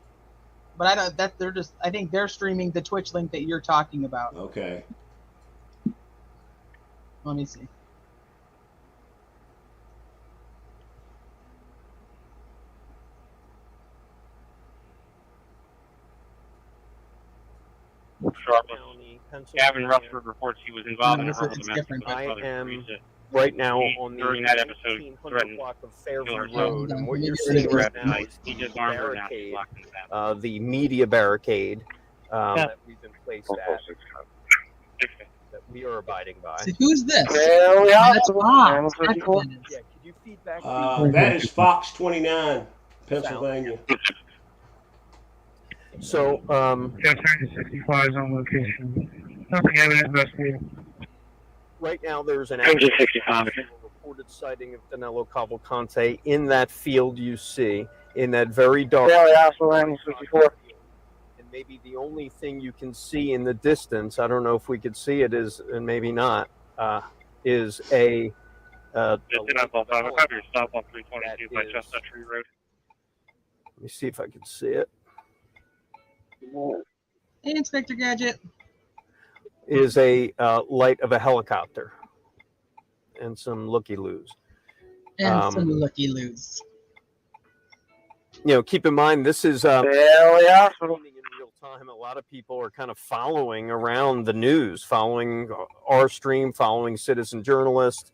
but I don't. That they're just. I think they're streaming the Twitch link that you're talking about. Okay. Let me see. County, Gavin Pennsylvania. Rufford reports he was involved in a This is- verbal it's domestic different, with but- his I brother. am He's a- right now on the during that episode 1800 threatened block of kill Fairview herself. Road, and what Maybe you're it seeing is right Threatened, now like, is he the just armed her now. She's barricade, locked in the bathroom. the media barricade Yeah. that we've been placed at, that we are abiding by. So who's this? Well, That's Fox. That's what it is. Yeah, could you feed back That is Fox 29, Pennsylvania. So, Just 65 on location. Nothing evident investigated. right now there's an Range of active 65. reported sighting of Danelo Cavalcante in that field you see, in that very dark. Daily Alpha Land 64. And maybe the only thing you can see in the distance, I don't know if we could see it, is, and maybe not, is a. Just in up off 5 o'clock, you're stop on 322 by That is- Chestnut Tree Road. Let me see if I can see it. Hey, Inspector Gadget. is a light of a helicopter and some looky-loos. And some looky-loos. Keep in mind, this is happening in real time. A lot of people are kind of following around the news, following our stream, following Citizen Journalist.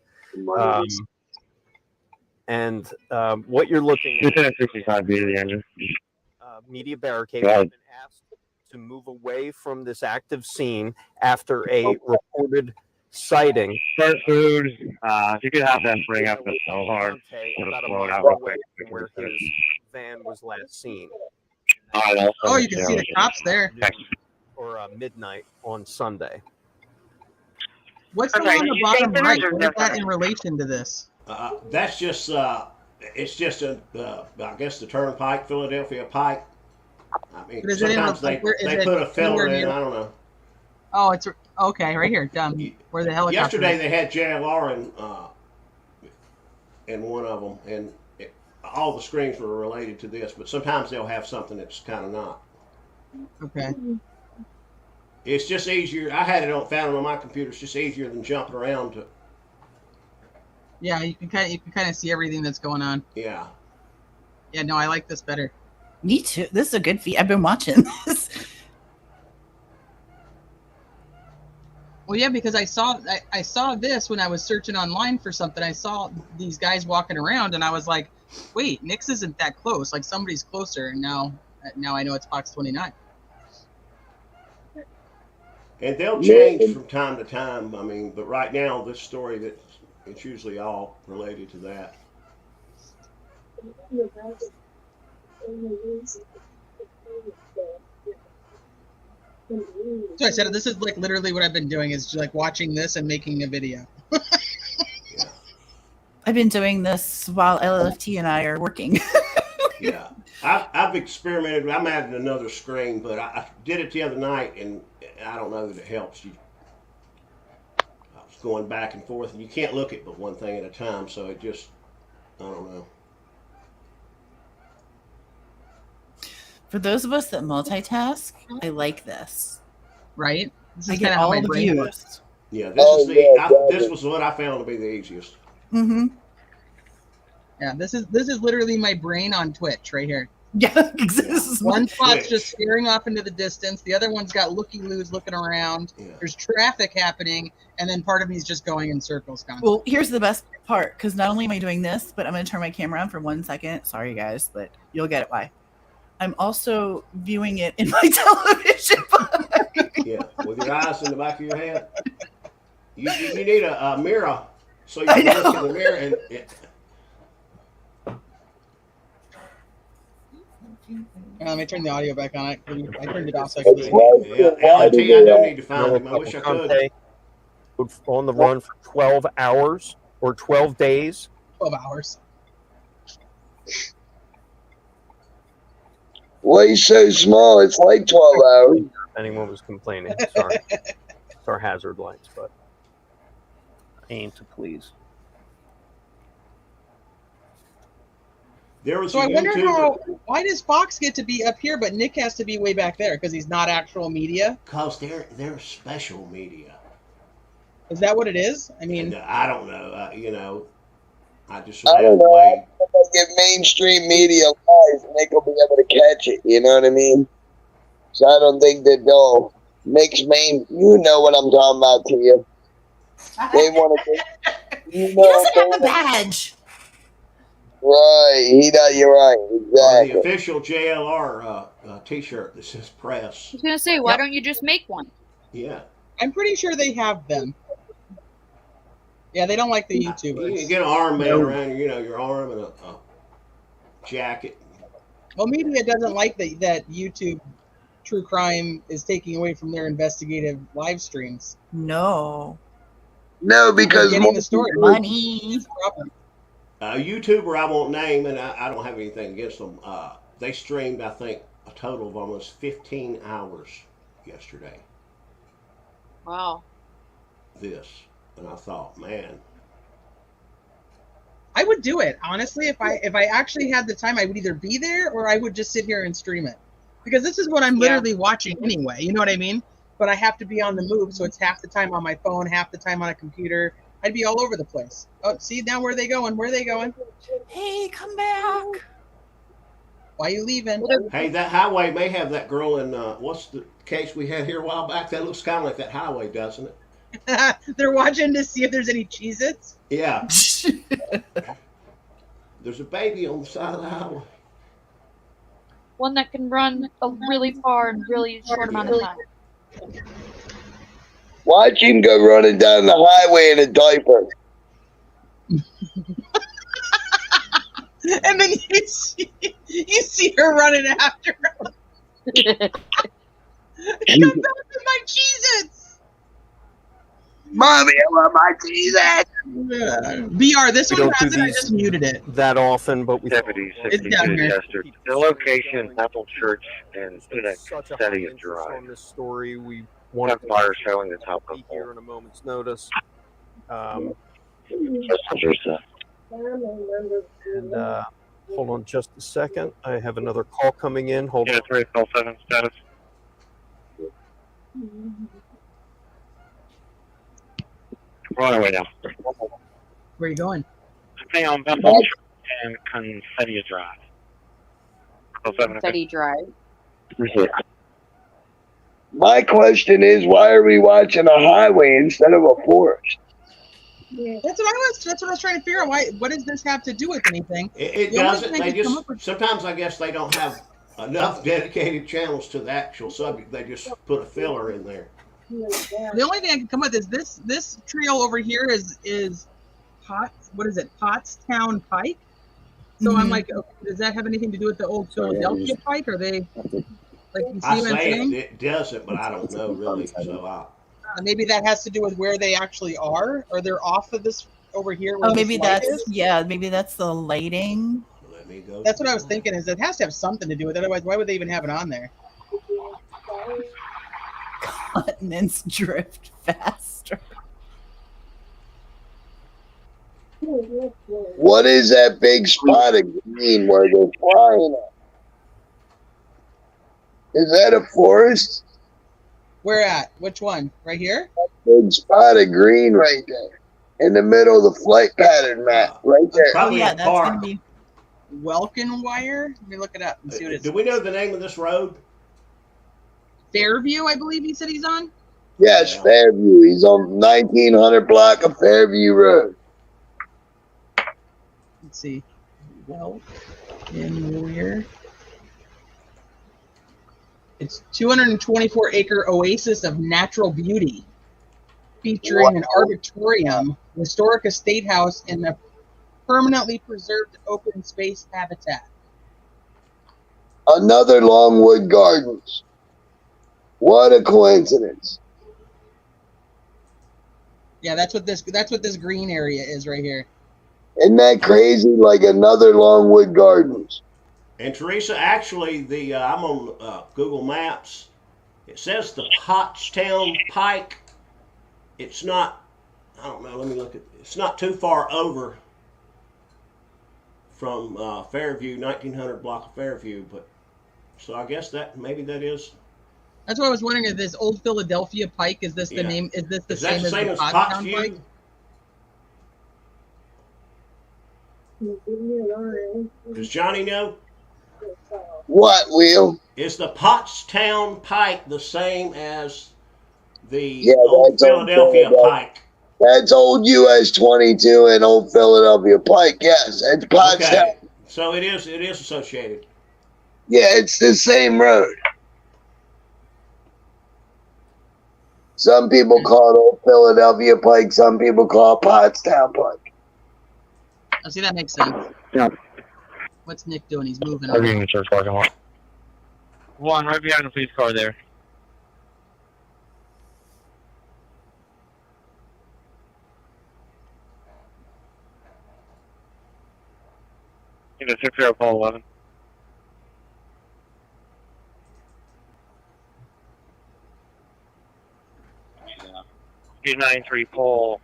And what you're looking at, media barricade has been asked to move away from this active scene after a reported sighting. Start food. You could have them bring up the so hard. About a mile away from where his van was last seen. Oh, you can see the cops there. Or midnight on Sunday. What's the one on the bottom right? What is that in relation to this? That's just, it's just a, I guess the Turnpike, Philadelphia Pike. I mean, sometimes they put a filler in, I don't know. Oh, it's okay, right here, where the helicopter. Yesterday they had JLR in one of them, and all the screens were related to this, but sometimes they'll have something that's kind of not. Okay. It's just easier. I had it found it on my computer. It's just easier than jumping around to. Yeah, you can kind of see everything that's going on. Yeah. Yeah, no, I like this better. Me too. This is a good feed. I've been watching this. Well, yeah, because I saw this when I was searching online for something. I saw these guys walking around, and I was like, "Wait, Nix isn't that close. Like somebody's closer." And now I know it's Fox 29. And they'll change from time to time. I mean, but right now, this story it's usually all related to that. So I said, this is like literally what I've been doing is like watching this and making a video. Yeah. I've been doing this while LFT and I are working. Yeah. I've experimented. I'm adding another screen, but I did it the other night, and I don't know that it helps you. I was going back and forth, and you can't look at but one thing at a time, so it just, I don't know. For those of us that multitask, I like this. Right? This I is get kinda how all my the brain views. works. Yeah, this was what I found to be the easiest. Mm-hmm. Yeah, this is literally my brain on Twitch right here. Yeah, this one spot's just staring off into the distance. The other one's got looky-loos looking around. Yeah. There's traffic happening, and then part of me's just going in circles constantly. Well, here's the best part, because not only am I doing this, but I'm going to turn my camera on for 1 second. Sorry, guys, but you'll get it why. I'm also viewing it in my television. Yeah, with your eyes in the back of your head. You need a mirror so you I can look know. in the mirror and. Let me turn the audio back on. I turned it off so I could listen. Yeah, LFT, I don't need to find him. I wish I could. On the run for 12 hours or 12 days. 12 hours. Why he's so small? It's like 12 hours. Anyone was complaining. Sorry. It's our hazard lights, but aim to please. There was So a I wonder YouTuber. why does Fox get to be up here, but Nick has to be way back there because he's not actual media? Because they're special media. Is that what it is? I mean, I don't know. I just I don't laughed know. away. If mainstream media lies, Nick will be able to catch it. You know what I mean? So I don't think that they'll mix main. You know what I'm talking about, Tia. They want to. He doesn't have the badge. Right, he does. You're right. Exactly. The official JLR T-shirt that says press. I was gonna say, why don't you just make one? Yeah. I'm pretty sure they have them. Yeah, they don't like the You YouTubers. can get an armband around your arm and a jacket. Well, media doesn't like that YouTube true crime is taking away from their investigative live streams. No. No, because They're getting the story. Money. That's the problem. A YouTuber I won't name, and I don't have anything against them. They streamed, I think, a total of almost 15 hours yesterday. Wow. This, and I thought, man, I would do it honestly if I actually had the time. I would either be there or I would just sit here and stream it. Because this is what I'm Yeah. literally watching anyway. You know what I mean? But I have to be on the move, so it's half the time on my phone, half the time on a computer. I'd be all over the place. Oh, see now where are they going? Where are they going? Hey, come back. Why you leaving? Hey, that highway may have that girl in, what's the case we had here a while back? That looks kind of like that highway, doesn't it? They're watching to see if there's any Cheez-Its. Yeah. There's a baby on the side of the highway. One that can run a really far in really short amount of time. Watch him go running down the highway in a diaper. And then you see her running after him. Come back to my Cheez-Its. Mommy, I want my Cheez-Its. BR, this We one don't do has it. I these just muted it. that often, but we Deputy It's down 62 here. Chester. The location is Apple Church and there's such a high Steady interest Drive. on this story. We want Have fire showing the top of be here in a moment's notice. And hold on just a second. I have another call coming in. Hold on. 347 status. We're on our way now. Where are you going? Stay on Apple Church and Confetti Drive. 07. Steady drive. My question is, why are we watching a highway instead of a forest? That's what I was trying to figure out. What does this have to do with anything? It The only doesn't. thing I They could come just up with- sometimes I guess they don't have enough dedicated channels to the actual subject. They just put a filler in there. The only thing I can come up with is this trail over here is Potts. What is it? Pottstown Pike. So I'm Mhm. like, okay, does that have anything to do with the old Philadelphia Pike? Are they like you see I what I'm say saying? it doesn't, but I don't know really. So Maybe that has to do with where they actually are, or they're off of this over here. Where Oh, this maybe light that's is? maybe that's the lighting. let me go. That's what I was thinking. Is it has to have something to do with it. Otherwise, why would they even have it on there? Continents drift faster. What is that big spot of green where they're flying at? Is that a forest? Where at? Which one? Right here? Big spot of green right there. In the middle of the flight pattern map. Right there. Oh Probably yeah, a that's park. gonna be. Welkin Wire? Let me look it up and see what it's. Do we know the name of this road? Fairview, I believe he said he's on. Yes, Fairview. He's on 1900 block of Fairview Road. Let's see. Welkin Wire. It's 224-acre oasis of natural beauty, featuring an arboretum, historic estate house, and a permanently preserved open space habitat. Another Longwood Gardens. What a coincidence. Yeah, that's what this green area is right here. Isn't that crazy? Like another Longwood Gardens. And Teresa, actually, I'm on Google Maps. It says the Pottstown Pike. It's not. I don't know. Let me look at. It's not too far over from Fairview, 1900 block of Fairview. But so I guess maybe that is. That's what I was wondering. Is this old Philadelphia Pike? Is this the name? Is this the Is that the same as Pottstown Pike? Pottsview? Does Johnny know? What, Will? Is the Pottstown Pike the same as the Yeah, old that's old Philadelphia Philadelphia. Pike? That's old US 22 and old Philadelphia Pike. Yes, it's Pottstown. Okay, so it is associated. Yeah, it's the same road. Some people call it Old Philadelphia Pike. Some people call it Pottstown Pike. Oh, see, that makes sense. Yeah. What's Nick doing? He's moving. I'll be in the church parking lot. One right behind the police car there. You know, 60 call 11. Yeah. 93 Paul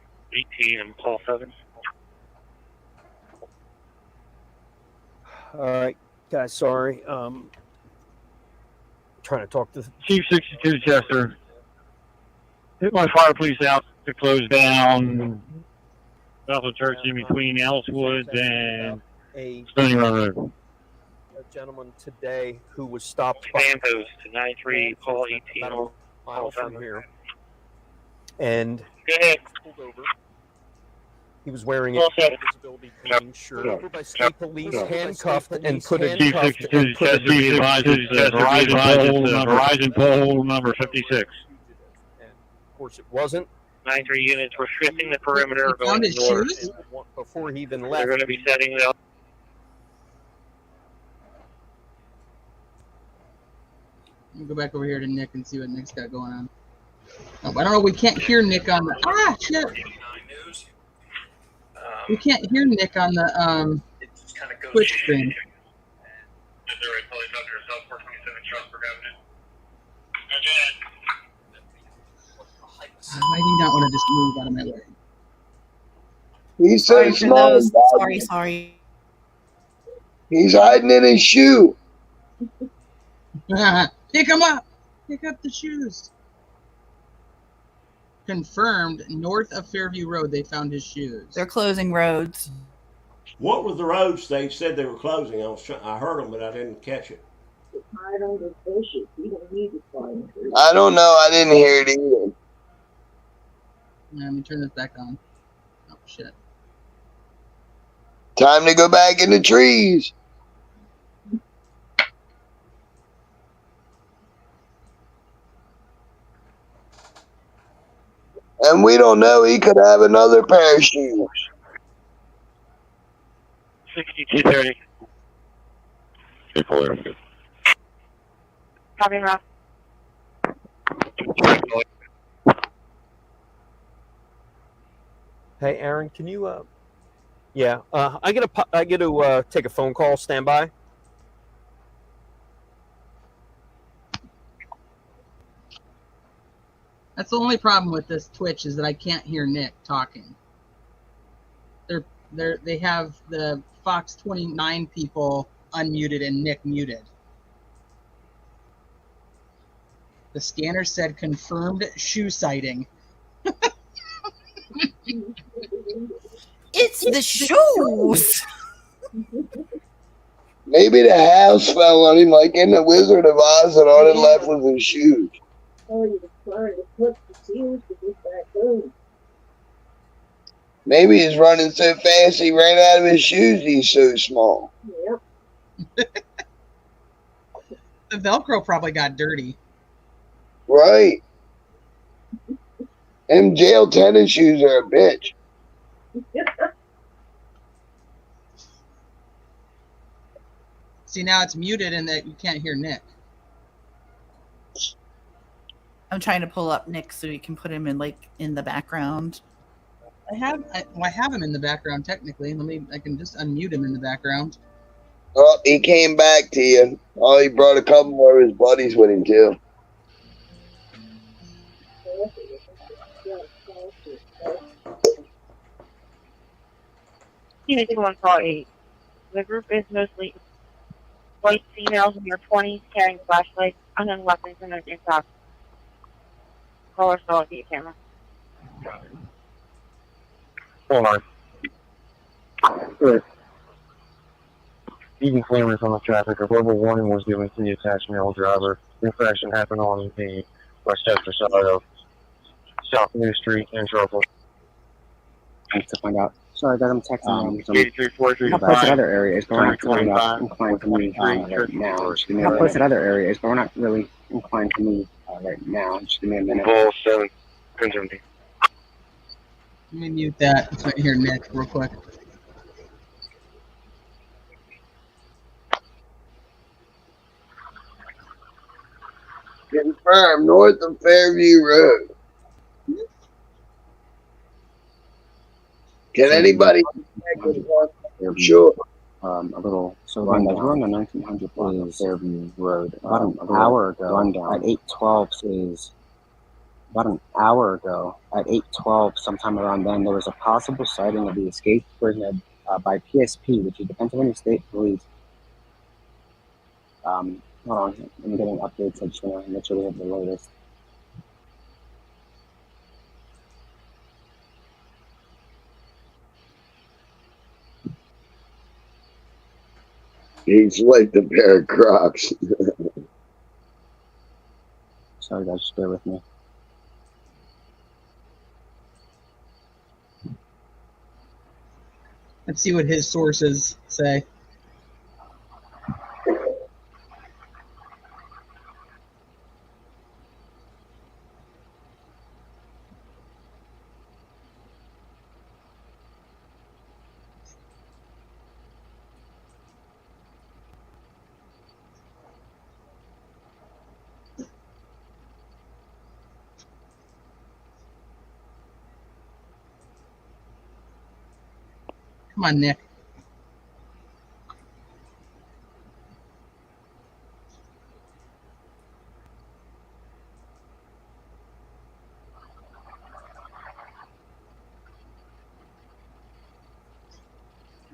18 and Paul 7. All right, guys. Sorry. trying to talk to Chief 62 Chester. Hit my fire police out to close down Bethel Church in between Alice Woods and a Stony Run Road. gentleman today who was stopped by Stand post to 93, call 18. about a mile from here, and Go ahead. pulled over. He was wearing a Well said. visibility green shirt. Over by state police, handcuffed and put in Chief 62 Chester, be advised it's Verizon pole number 56. And of course, it wasn't. 93 units restricting the perimeter He going found his north. shoes? And before he even They're left, going to be setting the Let me go back over here to Nick and see what Nick's got going on. Oh, I don't know. We can't hear Nick on the shit. We can't hear Nick on the Twitch stream. I do not want to just move out of my way. He's so Sorry for small. those. Dad. Sorry. He's hiding in his shoe. Pick him up. Pick up the shoes. Confirmed. North of Fairview Road, they found his shoes. They're closing roads. What were the roads they said they were closing? I heard them, but I didn't catch it. I don't know. I didn't hear it either. Let me turn this back on. Oh shit. Time to go back in the trees. And we don't know. He could have another pair of shoes. 6230. Copy, Rob. hey Aaron, can you I get to take a phone call. Stand by. That's the only problem with this Twitch is that I can't hear Nick talking. They have the Fox 29 people unmuted and Nick muted. The scanner said confirmed shoe sighting. It's the shoes. Maybe the house fell on him like in the Wizard of Oz and all it left was his shoes. Maybe he's running so fast he ran out of his shoes. He's so small. The Velcro probably got dirty. Right. Them jail tennis shoes are a bitch. See, now it's muted and that you can't hear Nick. I'm trying to pull up Nick so you can put him in the background. I have him in the background technically. I can just unmute him in the background. Oh, he came back to you. Oh, he brought a couple more of his buddies with him too. Unit 148. The group is mostly white females in their 20s carrying flashlights, unknown weapons, and an inside. Call or saw via camera. Hold on. Good. Even cameras on the traffic. A verbal warning was given to the attached male driver. The infraction happened on the Westchester side of South New Street in Shreveport. Need to find out. Sorry that I'm texting them. 83-435. I'll post at other areas, but we're not really inclined to me right now. I'll post at other areas, but we're not really inclined to me right now. Just give me a minute. Bull 7, 1017. Let me mute that so I can hear Nick real quick. Confirmed, north of Fairview Road. Can anybody check this one? Sure. A little rundown. We're on the 1900 block of Fairview Road. About an hour ago, at 8:12 is about an hour ago at 8:12, sometime around then, there was a possible sighting of the escaped prisoner by PSP, which is the Pennsylvania State Police. Hold on, I'm getting updates. I just want to make sure we have the latest. He's like the pair of Crocs. Sorry guys, just bear with me. Let's see what his sources say. Come on, Nick.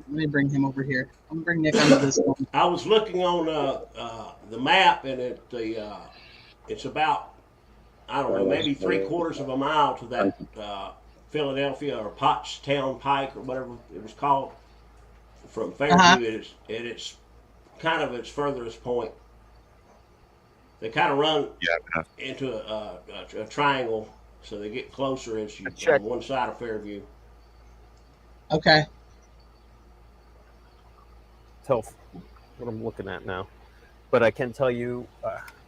Let me bring him over here. I'm gonna bring Nick onto this one. I was looking on the map, and it's about, I don't know, maybe 3/4 of a mile to that Philadelphia or Pottstown Pike or whatever it was called from Fairview. It's kind of its furthest point. They kind of run into a triangle, so they get closer as you on one side of Fairview. Okay. Tell what I'm looking at now, but I can tell you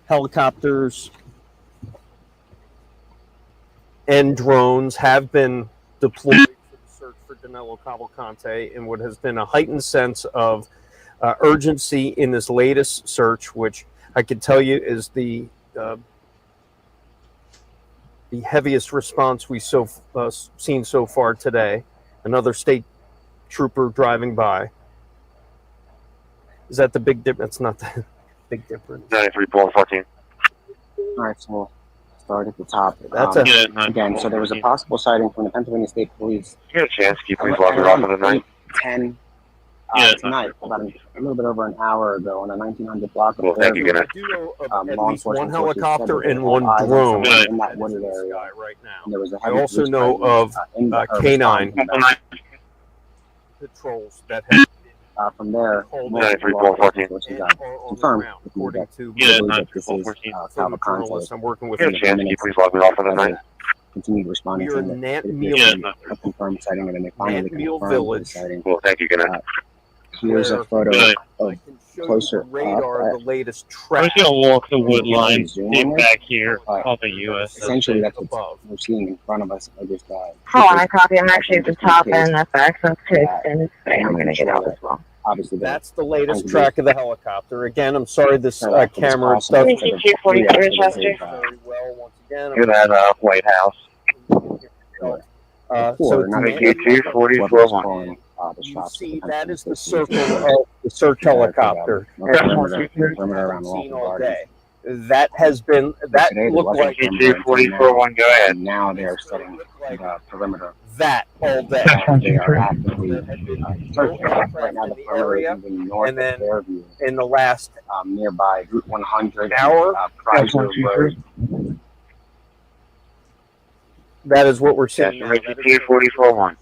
helicopters and drones have been deployed for the search for Danelo Cavalcante in what has been a heightened sense of urgency in this latest search, which I can tell you is the heaviest response we've seen so far today. Another state trooper driving by. Is that the big difference? That's not the big difference. 93.14. All right, so we'll start at the top. That's again. So there was a possible sighting from the Pennsylvania State Police. You got a chance? Can you please log it off for the night? 10 tonight, about a little bit over an hour ago, on a 1900 block of Well, thank you, Fairview. Kenneth. I do know of at Law least one enforcement helicopter forces said and that one all eyes on drone someone in that wooded in the area. sky right now. And there was a I heavy also police know presence, of K9 patrols that have from there, called multiple law enforcement sources confirmed according that to that this is Cavalcante. journalists I'm working with. You got a chance? Can you please log me off for the night? Continued responding We are to in Nant it Meal, a confirmed sighting, and then they finally Nant Meal confirmed the Village. sighting. Well, thank you, Kenneth. Here's a photo I of can show closer you the radar, up. the latest I'm track. just gonna walk the wood You line, can zoom get on it, back here, but off the US. essentially that's what above. we're seeing in front of us. I just Hold on, I copy. I'm actually at the top and that's access to extended stay. I'm going to get out as well. Obviously, That's the latest track of the helicopter. Again, I'm sorry this camera awesome. stuff. Thank you, 243 Chester. Very well. Once again, You're at White House. So Thank you, 244-1. you see, that is the circle of the search helicopter. Perimeter Seen all day. That has been that looked like 244-1. Go ahead. Now they are setting the perimeter. that all day. They are actively searching. Right now, the perimeter is moving north And then of Fairview, in the last nearby Route 100, hour, Prizer Road. that is what we're seeing. Chester, Ricky, 244-1.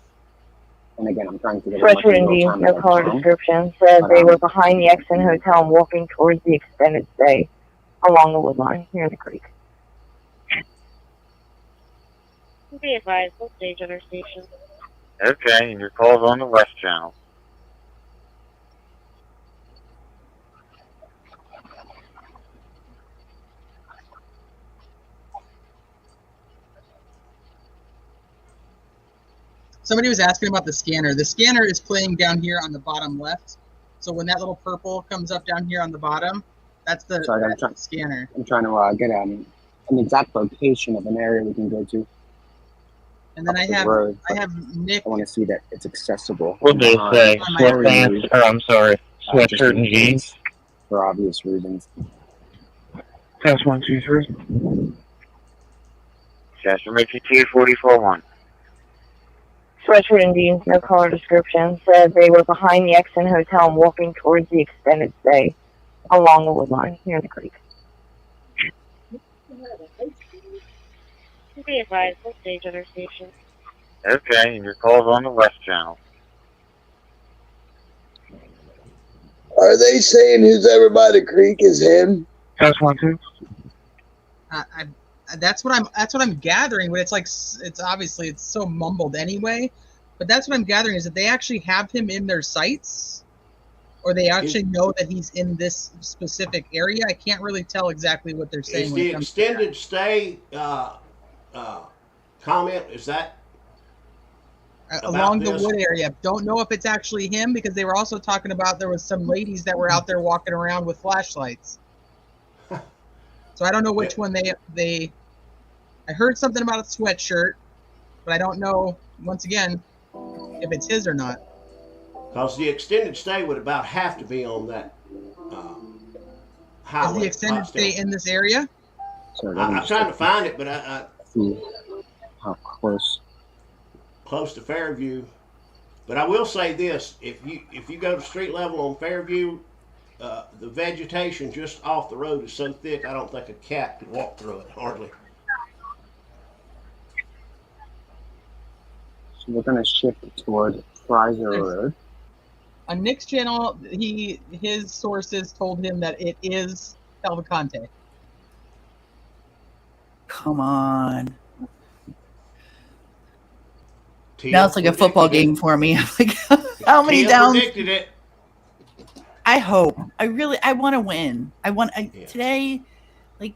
And again, I'm trying to get as much Stretcher real Indeed, time no as I color can. description, said they were behind the Exton Hotel and walking towards the extended stay along the wood line near the creek. Be advised, we'll stage at our station. Okay, and your call's on the West Channel. Somebody was asking about the scanner. The scanner is playing down here on the bottom left. So when that little purple comes up down here on the bottom, that's the scanner. I'm trying to get an exact location of an area we can go to. And then I have Nick. I want to see that it's accessible. What did it say? Sweatpants? Or I'm sorry, sweatshirt and jeans? For obvious reasons. Test 1, 2, 3. Chester, Ricky, 244-1. Sweatshirt and jeans, no color description, said they were behind the Exton Hotel and walking towards the extended stay along the wood line near the creek. Be advised, we'll stage other stations. Okay, your call's on the West Channel. Are they saying who's ever by the creek is him? Test 1, 2. That's what I'm gathering, but it's obviously it's so mumbled anyway. But that's what I'm gathering is that they actually have him in their sights, or they actually know that he's in this specific area. I can't really tell exactly what they're saying. Is the extended stay comment, is that along this? the wood area? Don't know if it's actually him, because they were also talking about there was some ladies that were out there walking around with flashlights. So I don't know which one they. I heard something about a sweatshirt, but I don't know, once again, if it's his or not. Because the extended stay would about have to be on that highway. Is the extended stay in this area? I'm trying to find it, but I see how close to Fairview. But I will say this: if you go to street level on Fairview, the vegetation just off the road is so thick, I don't think a cat could walk through it hardly. So we're going to shift toward Fraser Road. On Nick's channel, his sources told him that it is Cavalcante. Come on. Now it's like a football game for me. I'm like, how many downs? Predicted it. I hope. I want to win. Today, like,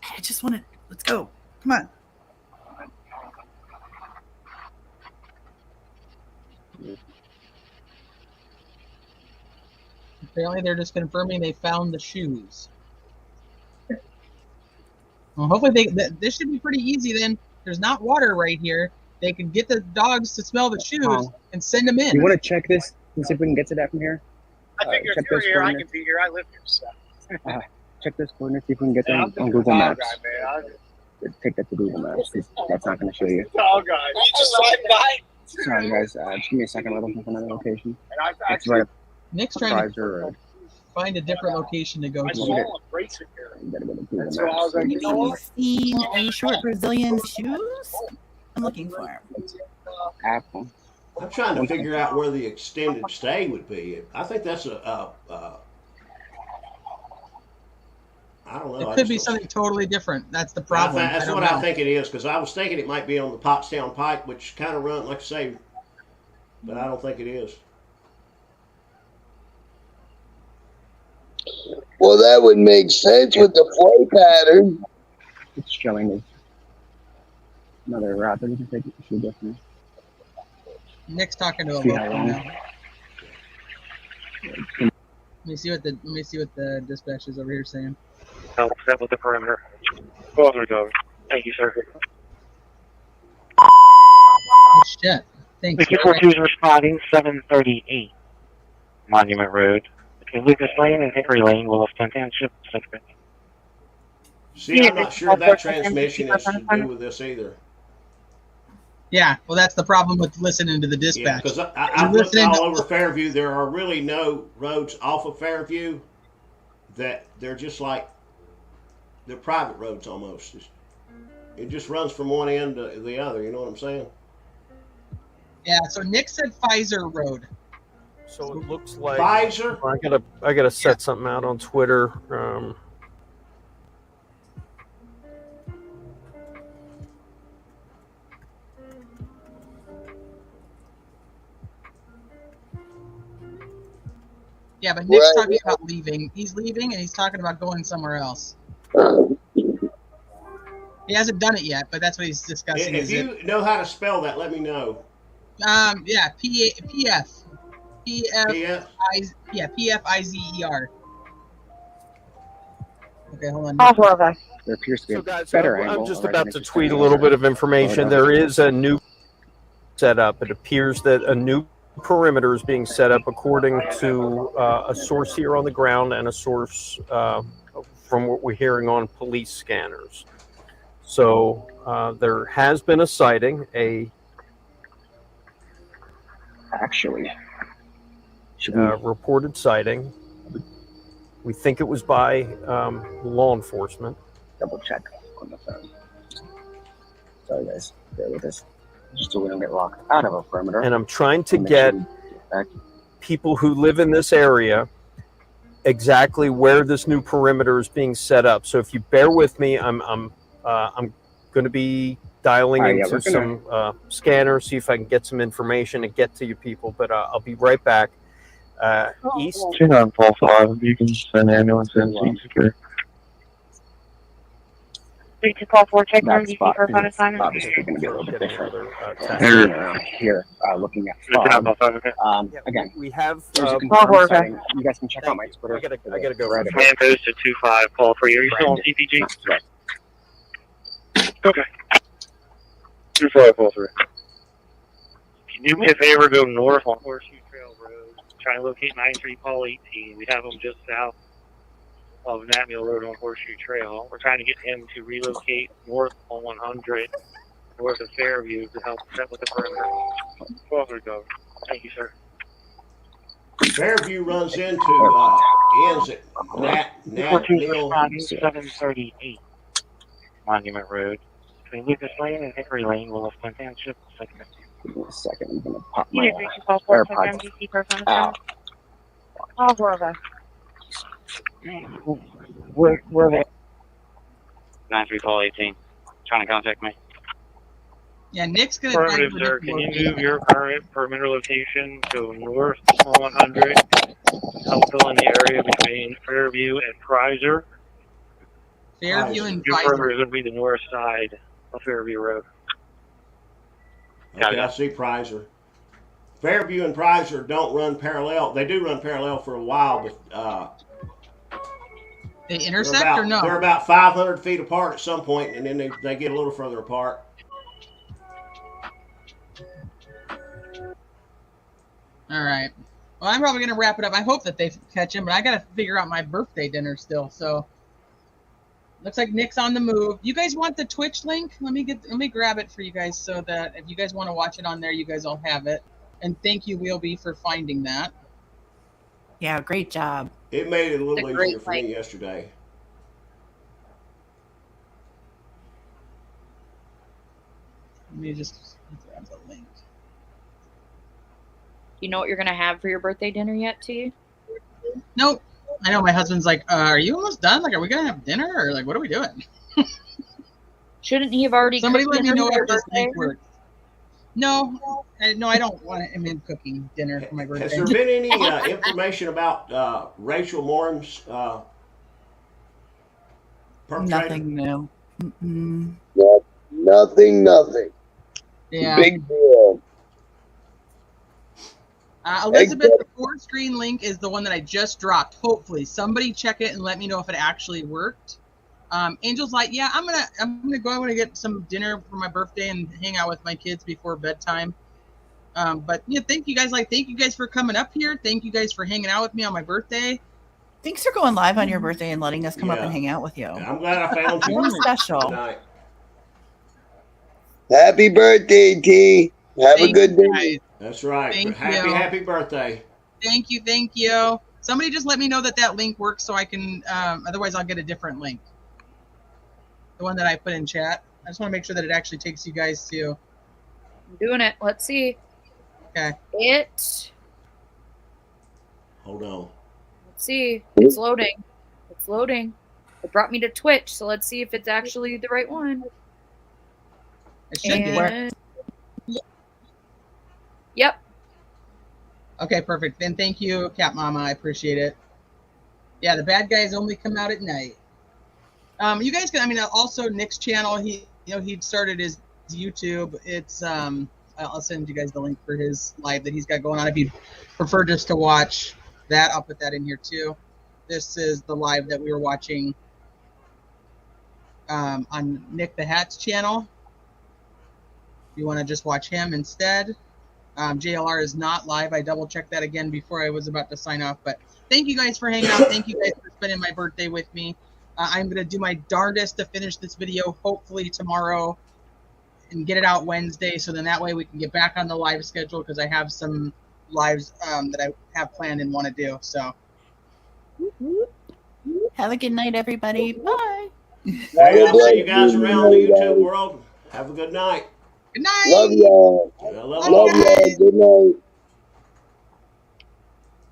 I just want to. Let's go. Come on. Apparently, they're just confirming they found the shoes. Well, hopefully, this should be pretty easy then. There's not water right here. They can get the dogs to smell the shoes and send them in. You want to check this and see if we can get to that from here? I figure if you're here, I can be here. I live here, so. Check this coordinate, see if we can get them on Google Maps. Take that to Google Maps. That's not going to show you. Oh, God. You just slide by? Sorry, guys. Just give me a second. We're looking for another location. It's right up Nick's trying to find a different location to go to. That's why I was like, Have you seen any short Brazilian shoes? I'm looking for them. Apple. I'm trying to figure out where the extended stay would be. I think that's I don't know. It could be something totally different. That's the problem. That's what I think it is, because I was thinking it might be on the Pottstown Pike, which kind of run, like I say, but I don't think it is. Well, that would make sense with the flow pattern. It's showing us another route that we can take. Should definitely. Nick's talking to a local now. Let me see what the dispatch is over here saying. I'll step with the perimeter. Go over, go. Thank you, sir. Oh, shit. Thanks. 242 is responding, 738 Monument Road. Between Lucas Lane and Hickory Lane, Williston Township. See, I'm not sure that transmission has to do with this either. Yeah, well, that's the problem with listening to the dispatch. Because I've looked all over Fairview. There are really no roads off of Fairview that they're just like, they're private roads almost. It just runs from one end to the other. You know what I'm saying? Yeah. So Nick said Pfizer Road. So it looks like Pfizer. I gotta set something out on Twitter. Yeah, but Nick's talking about leaving. He's leaving, and he's talking about going somewhere else. He hasn't done it yet, but that's what he's discussing. If you know how to spell that, let me know. Yeah, PFIZER. Okay, hold on. There appears to be So a guys, better angle. I'm just about to tweet a little bit of information. There is a new setup. It appears that a new perimeter is being set up according to a source here on the ground and a source from what we're hearing on police scanners. So there has been a sighting, actually reported sighting We think it was by law enforcement. Double check on the phone. Sorry, guys. Bear with us. Just so we don't get locked out of a perimeter. And I'm trying to Make get sure we get back. people who live in this area exactly where this new perimeter is being set up. So if you bear with me, I'm going to be dialing All right, into we're gonna- some scanners, see if I can get some information and get to you people. But I'll be right back. East. 2945. You can send ambulance in. So you secure. 3244, check That 1 DP spot for is phone assignment. obviously going to be a little bit Getting different. another Sitting around here, looking at fog. Again, we have. there's a confirmed sighting. You guys can check out my Twitter. I gotta go. Right Man posted 25. Call for you. Are you still on CPG? Okay. 2543. Can you do me a favor? Go north on Horseshoe Trail Road. Try and locate 93 Paul 18. We have him just south of Natmill Road on Horseshoe Trail. We're trying to get him to relocate north on 100, north of Fairview, to help set with the perimeter. 12 Thank you, sir. Fairview runs into ends at Natmill. 738 Monument Road. Between Lucas Lane and Hickory Lane, Willis Point Township. Give me a second. I'm going to pop my Unit 3244, check AirPods MDC for phone out. assignment. All 4 of us. Where are they? 93 Paul 18. Trying to contact me. Yeah, Nick's gonna. Affirmative, sir. Can you move your current perimeter location to north on 100? Help fill in the area between Fairview and Prizer. Fairview and Your perimeter Prizer. is going to be the north side of Fairview Road. Okay, I see Prizer. Fairview and Prizer don't run parallel. They do run parallel for a while, but They intersect or no? They're about 500 feet apart at some point, and then they get a little further apart. All right. Well, I'm probably gonna wrap it up. I hope that they catch him, but I gotta figure out my birthday dinner still. So looks like Nick's on the move. You guys want the Twitch link? Let me grab it for you guys so that if you guys want to watch it on there, you guys all have it. And thank you, Wheelby, for finding that. Yeah, great job. It made it a little It's a great easier for me yesterday. Let me just grab the link. You know what you're gonna have for your birthday dinner yet, T? Nope. I know my husband's like, are you almost done? Like, are we gonna have dinner or like, what are we doing? Shouldn't he have already? Somebody cooked let me dinner know for your if this birthday? link works. No, I don't want him cooking dinner for my birthday. Has there been any information about Rachel Morin's perpetrator? Nothing new. Mm-mm. Nothing. Yeah. Big deal. Elizabeth, the 4-screen link is the one that I just dropped. Hopefully, somebody check it and let me know if it actually worked. Angel's like, yeah, I'm gonna go. I'm gonna get some dinner for my birthday and hang out with my kids before bedtime. But yeah, thank you guys for coming up here. Thank you guys for hanging out with me on my birthday. Thanks for going live on your birthday and letting us come up Yeah. and hang out with you. I'm glad I found you You're special. tonight. Happy birthday, T. Have a good day. That's right. Thank Happy, you. happy birthday. Thank you. Somebody just let me know that link works so I can. Otherwise, I'll get a different link. The one that I put in chat. I just want to make sure that it actually takes you guys to. I'm doing it. Let's see. Okay. Hold on. Let's see. It's loading. It's loading. It brought me to Twitch, so let's see if it's actually the right one. It should be. Yep. Okay, perfect. Then thank you, Cat Mama. I appreciate it. Yeah, the bad guys only come out at night. You guys can. I mean, also Nick's channel. He started his YouTube. It's I'll send you guys the link for his live that he's got going on. If you prefer just to watch that, I'll put that in here too. This is the live that we were watching on Nick the Hat's channel. If you want to just watch him instead. JLR is not live. I double checked that again before I was about to sign off. But thank you guys for hanging out. Thank you guys for spending my birthday with me. I'm going to do my darndest to finish this video hopefully tomorrow and get it out Wednesday. So then that way we can get back on the live schedule because I have some lives that I have planned and want to do. So Have a good night, everybody. Bye. Hey, I'll see you guys around the YouTube world. Have a good night. Good night. Love y'all. I love Bye, all. Love y'all. Good night.